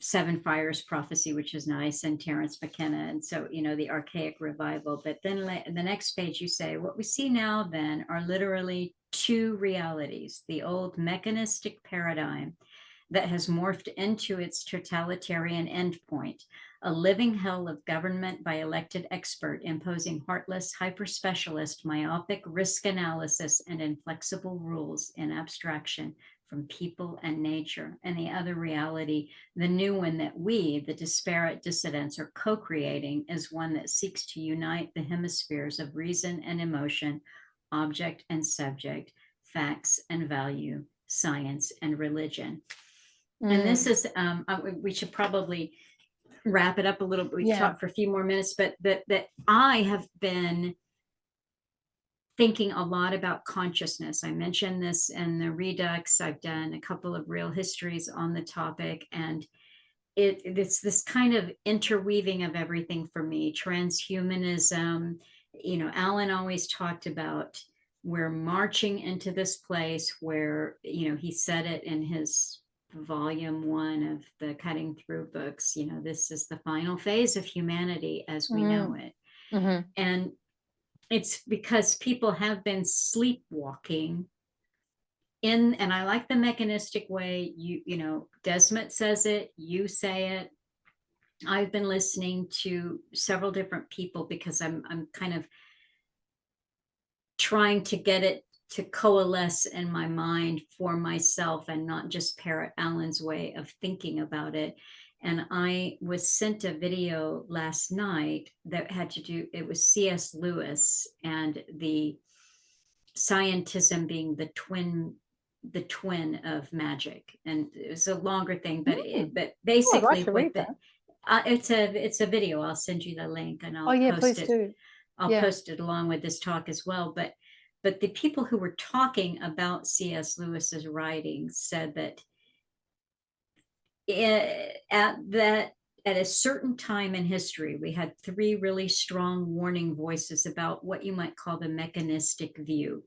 Seven Fires prophecy, which is nice, and Terence McKenna. And so, the Archaic revival. But then the next page you say, what we see now then are literally two realities: the old mechanistic paradigm that has morphed into its totalitarian endpoint, a living hell of government by elected expert imposing heartless, hyper-specialist, myopic risk analysis and inflexible rules in abstraction from people and nature. And the other reality, the new one that we, the disparate dissidents, are co-creating, is one that seeks to unite the hemispheres of reason and emotion, object and subject, facts and value, science and religion. And this is, we should probably wrap it up a little bit. We talked for a few more minutes, but that I have been thinking a lot about consciousness. I mentioned this in the Redux. I've done a couple of real histories on the topic, and it's this kind of interweaving of everything for me. Transhumanism, Alan always talked about, we're marching into this place where, he said it in his volume 1 of the Cutting Through books, this is the final phase of humanity as we know it. And it's because people have been sleepwalking in, and I like the mechanistic way, Desmet says it, you say it. I've been listening to several different people because I'm kind of trying to get it to coalesce in my mind for myself and not just parrot Alan's way of thinking about it. And I was sent a video last night that had to do, it was C.S. Lewis and the scientism being the twin of magic. And it was a longer thing, but basically it's a video. I'll send you the link and I'll post it. Do. I'll post it along with this talk as well. But the people who were talking about C.S. Lewis's writings said that at a certain time in history, we had 3 really strong warning voices about what you might call the mechanistic view,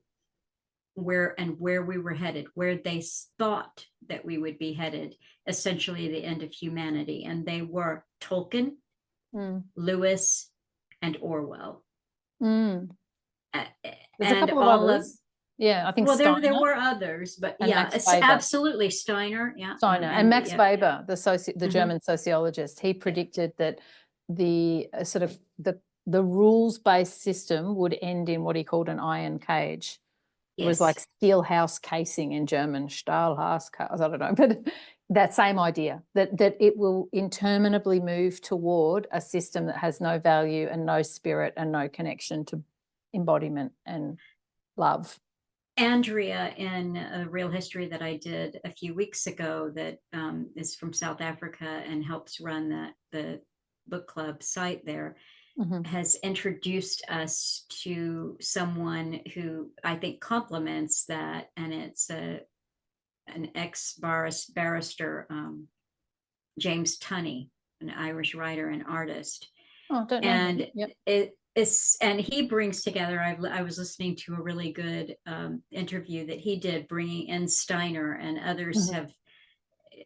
where we were headed, where they thought that we would be headed, essentially the end of humanity. And they were Tolkien, Lewis, and Orwell. There's a couple of others. I think there were others, but absolutely Steiner. Steiner and Max Weber, the German sociologist, he predicted that the sort of the rules-based system would end in what he called an iron cage. It was like steel house casing in German, Stahlhaus, I don't know, but that same idea, that it will interminably move toward a system that has no value and no spirit and no connection to embodiment and love. Andrea, in a real history that I did a few weeks ago, that is from South Africa and helps run the book club site there, has introduced us to someone who I think complements that, and it's an ex-barrister, James Tunney, an Irish writer and artist. Oh, don't know. And and he brings together, I was listening to a really good interview that he did, bringing in Steiner, and others have,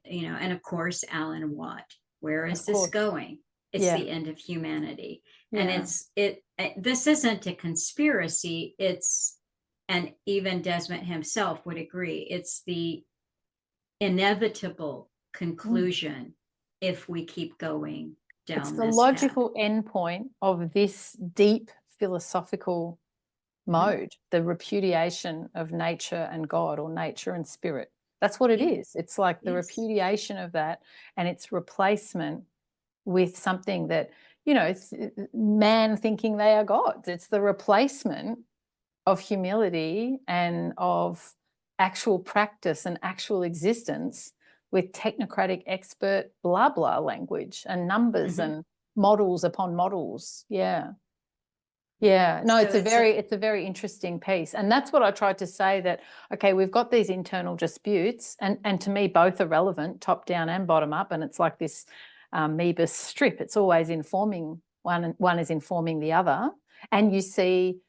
and of course, Alan Watt. Where is this going? It's the end of humanity. And this isn't a conspiracy. And even Desmet himself would agree, it's the inevitable conclusion if we keep going down it's this the path. logical endpoint of this deep philosophical mode, the repudiation of nature and God, or nature and spirit. That's what it is. It's like the repudiation of that and its replacement with something that, you know, man thinking they are gods. It's the replacement of humility and of actual practice and actual existence with technocratic expert blah blah language and numbers and models upon models. Yeah. Yeah, no, So it's a very interesting piece. And that's what I tried to say, that, okay, we've got these internal disputes, and to me, both are relevant, top down and bottom up. And it's like this Moebius strip. It's always informing one, and one is informing the other. And you see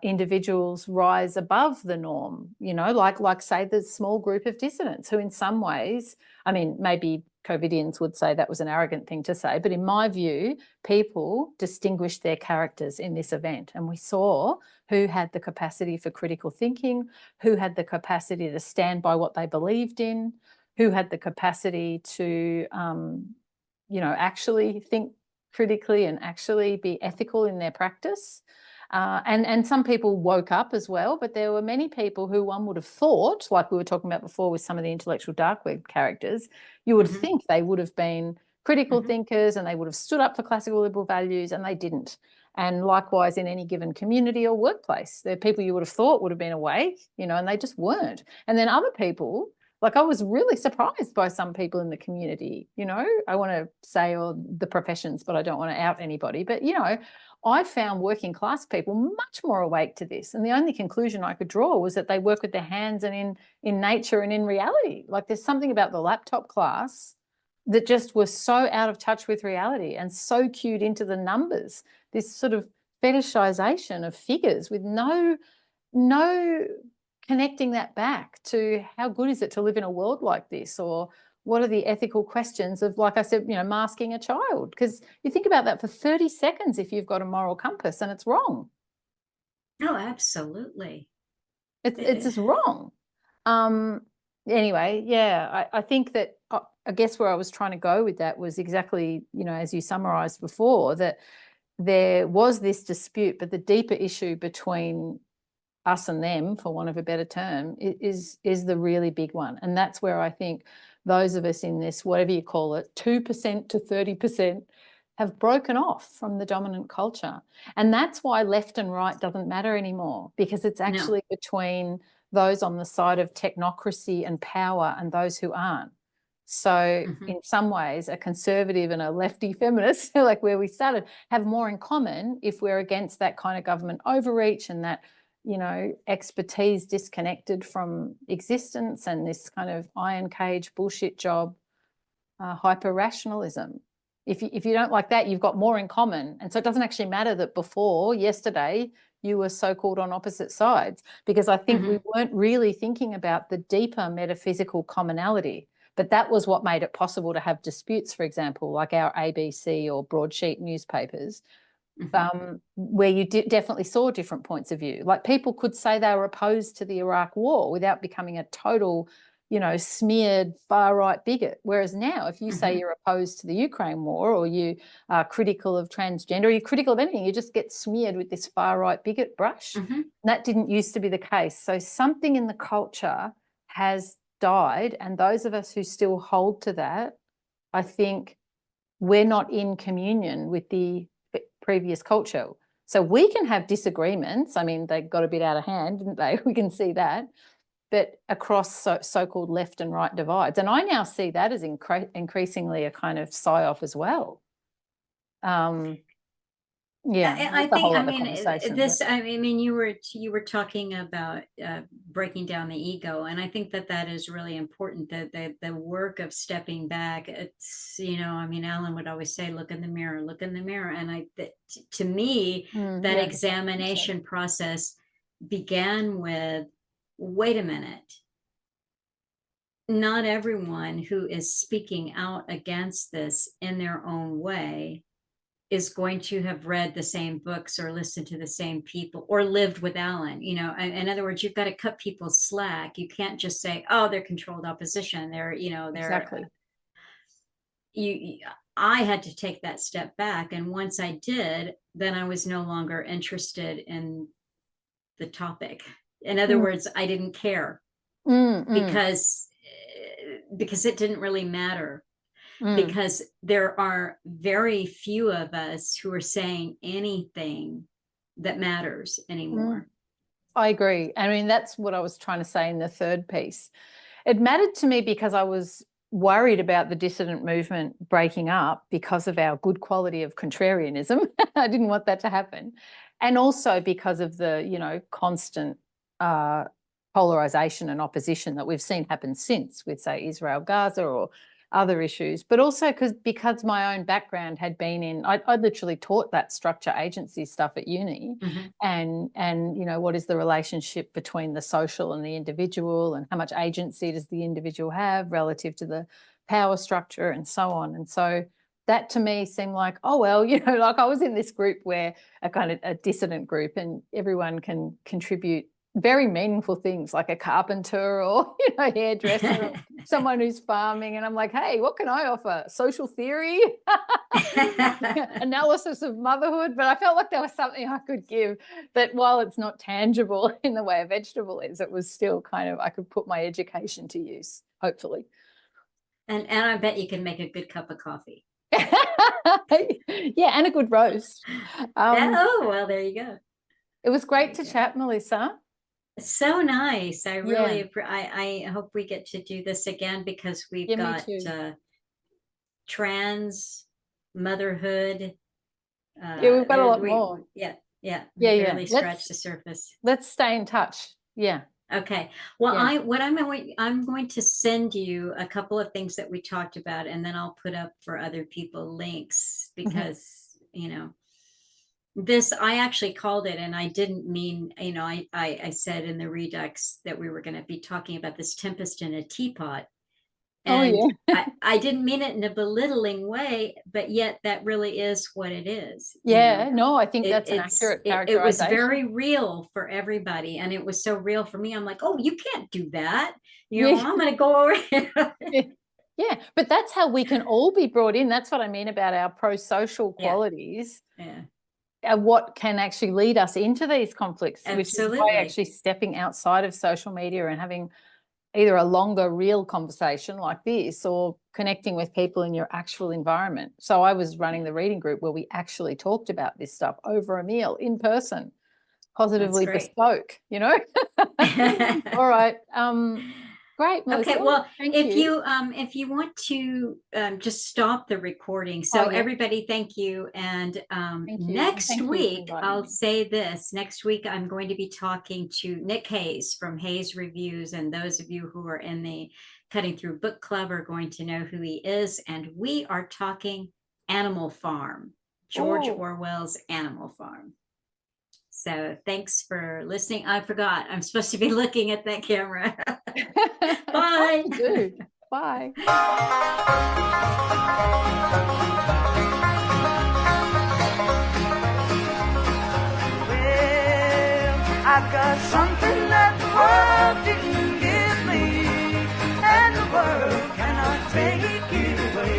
individuals rise above the norm, you know, like say the small group of dissidents who in some ways, I mean, maybe COVIDians would say that was an arrogant thing to say, but in my view, people distinguished their characters in this event. And we saw who had the capacity for critical thinking, who had the capacity to stand by what they believed in, who had the capacity to, you know, actually think critically and actually be ethical in their practice. And some people woke up as well, but there were many people who one would have thought, like we were talking about before with some of the intellectual dark web characters, you would think they would have been critical thinkers and they would have stood up for classical liberal values, and they didn't. And likewise in any given community or workplace, there are people you would have thought would have been awake, you know, and they just weren't. And then other people, like I was really surprised by some people in the community, you know, I want to say, or the professions, but I don't want to out anybody, but, you know, I found working class people much more awake to this. And the only conclusion I could draw was that they work with their hands and in nature and in reality. Like there's something about the laptop class that just was so out of touch with reality and so cued into the numbers, this sort of fetishization of figures with no connecting that back to how good is it to live in a world like this, or what are the ethical questions of, like I said, you know, masking a child? Because you think about that for 30 seconds if you've got a moral compass and it's wrong. Oh, absolutely. It's just wrong. Anyway, yeah, I think that, I guess where I was trying to go with that was exactly, you know, as you summarized before, that there was this dispute, but the deeper issue between us and them, for want of a better term, is the really big one. And that's where I think those of us in this, whatever you call it, 2% to 30%, have broken off from the dominant culture. And that's why left and right doesn't matter anymore, because it's actually between those on the side of technocracy and power and those who aren't. So in some ways, a conservative and a lefty feminist, like where we started, have more in common if we're against that kind of government overreach and that, you know, expertise disconnected from existence and this kind of iron cage bullshit job, hyper rationalism. If you don't like that, you've got more in common. And so it doesn't actually matter that before, yesterday, you were so-called on opposite sides, because I think we weren't really thinking about the deeper metaphysical commonality. But that was what made it possible to have disputes, for example, like our ABC or broadsheet newspapers, where you definitely saw different points of view. Like people could say they were opposed to the Iraq war without becoming a total, you know, smeared far-right bigot. Whereas now, if you say you're opposed to the Ukraine war, or you are critical of transgender, or you're critical of anything, you just get smeared with this far-right bigot brush. That didn't used to be the case. So something in the culture has died, and those of us who still hold to that, I think we're not in communion with the previous culture. So we can have disagreements. I mean, they got a bit out of hand, didn't they? We can see that. But across so-called left and right divides. And I now see that as increasingly a kind of psyop as well. Yeah, I that's a think, whole I other mean, conversation. this, I mean, you were talking about breaking down the ego, and I think that is really important, that the work of stepping back. It's, you know, I mean, Alan would always say, look in the mirror, look in the mirror. And to me, that examination process began with, wait a minute, not everyone who is speaking out against this in their own way is going to have read the same books or listened to the same people or lived with Alan. You know, in other words, you've got to cut people's slack. You can't just say, oh, they're controlled opposition. They're, you know, they're exactly. I had to take that step back. And once I did, then I was no longer interested in the topic. In other words, I didn't care because it didn't really matter. Because there are very few of us who are saying anything that matters anymore. I agree. I mean, that's what I was trying to say in the third piece. It mattered to me because I was worried about the dissident movement breaking up because of our good quality of contrarianism. I didn't want that to happen. And also because of the, you know, constant polarization and opposition that we've seen happen since with, say, Israel, Gaza, or other issues, but also because my own background had been in, I literally taught that structure agency stuff at uni, and you know, what is the relationship between the social and the individual, and how much agency does the individual have relative to the power structure, and so on. And so that to me seemed like, oh, well, you know, like I was in this group where a kind of a dissident group, and everyone can contribute very meaningful things, like a carpenter or, you know, hairdresser, or someone who's farming. And I'm like, hey, what can I offer? Social theory, analysis of motherhood. But I felt like there was something I could give that, while it's not tangible in the way a vegetable is, it was still kind of, I could put my education to use, hopefully. And I bet you can make a good cup of coffee. Yeah, and a good roast. Oh, well, there you go. It was great to chat, Melissa. So nice. I really, I hope we get to do this again, because we've got trans, motherhood. Yeah, we've got a lot more. Yeah. Really scratch the surface. Let's stay in touch. Yeah. Okay. Well, I'm going to send you a couple of things that we talked about, and then I'll put up for other people links, because, you know, this, I actually called it, and I didn't mean, you know, I said in the Redux that we were going to be talking about this tempest in a teapot. And I didn't mean it in a belittling way, but yet that really is what it is. Yeah, you know? No, I think that's an accurate characterization. It was very real for everybody, and it was so real for me. I'm like, oh, you can't do that. You know, I'm going to go over here. Yeah, but that's how we can all be brought in. That's what I mean about our pro-social qualities. Yeah. What can actually lead us into these conflicts, Absolutely. Which is why actually stepping outside of social media and having either a longer real conversation like this, or connecting with people in your actual environment. So I was running the reading group where we actually talked about this stuff over a meal in person, positively bespoke, you know. All right. Great, Melissa. Okay, well, if you want to just stop the recording. So everybody, thank you. And next week, I'll say this. Next week, I'm going to be talking to Nick Hayes from Hayes Reviews. And those of you who are in the Cutting Through Book Club are going to know who he is. And we are talking Animal Farm, George Orwell's Animal Farm. So thanks for listening. I forgot, I'm supposed to be looking at that camera. Bye. Bye. Well, I've got something that the world didn't give me, and the world cannot take it away.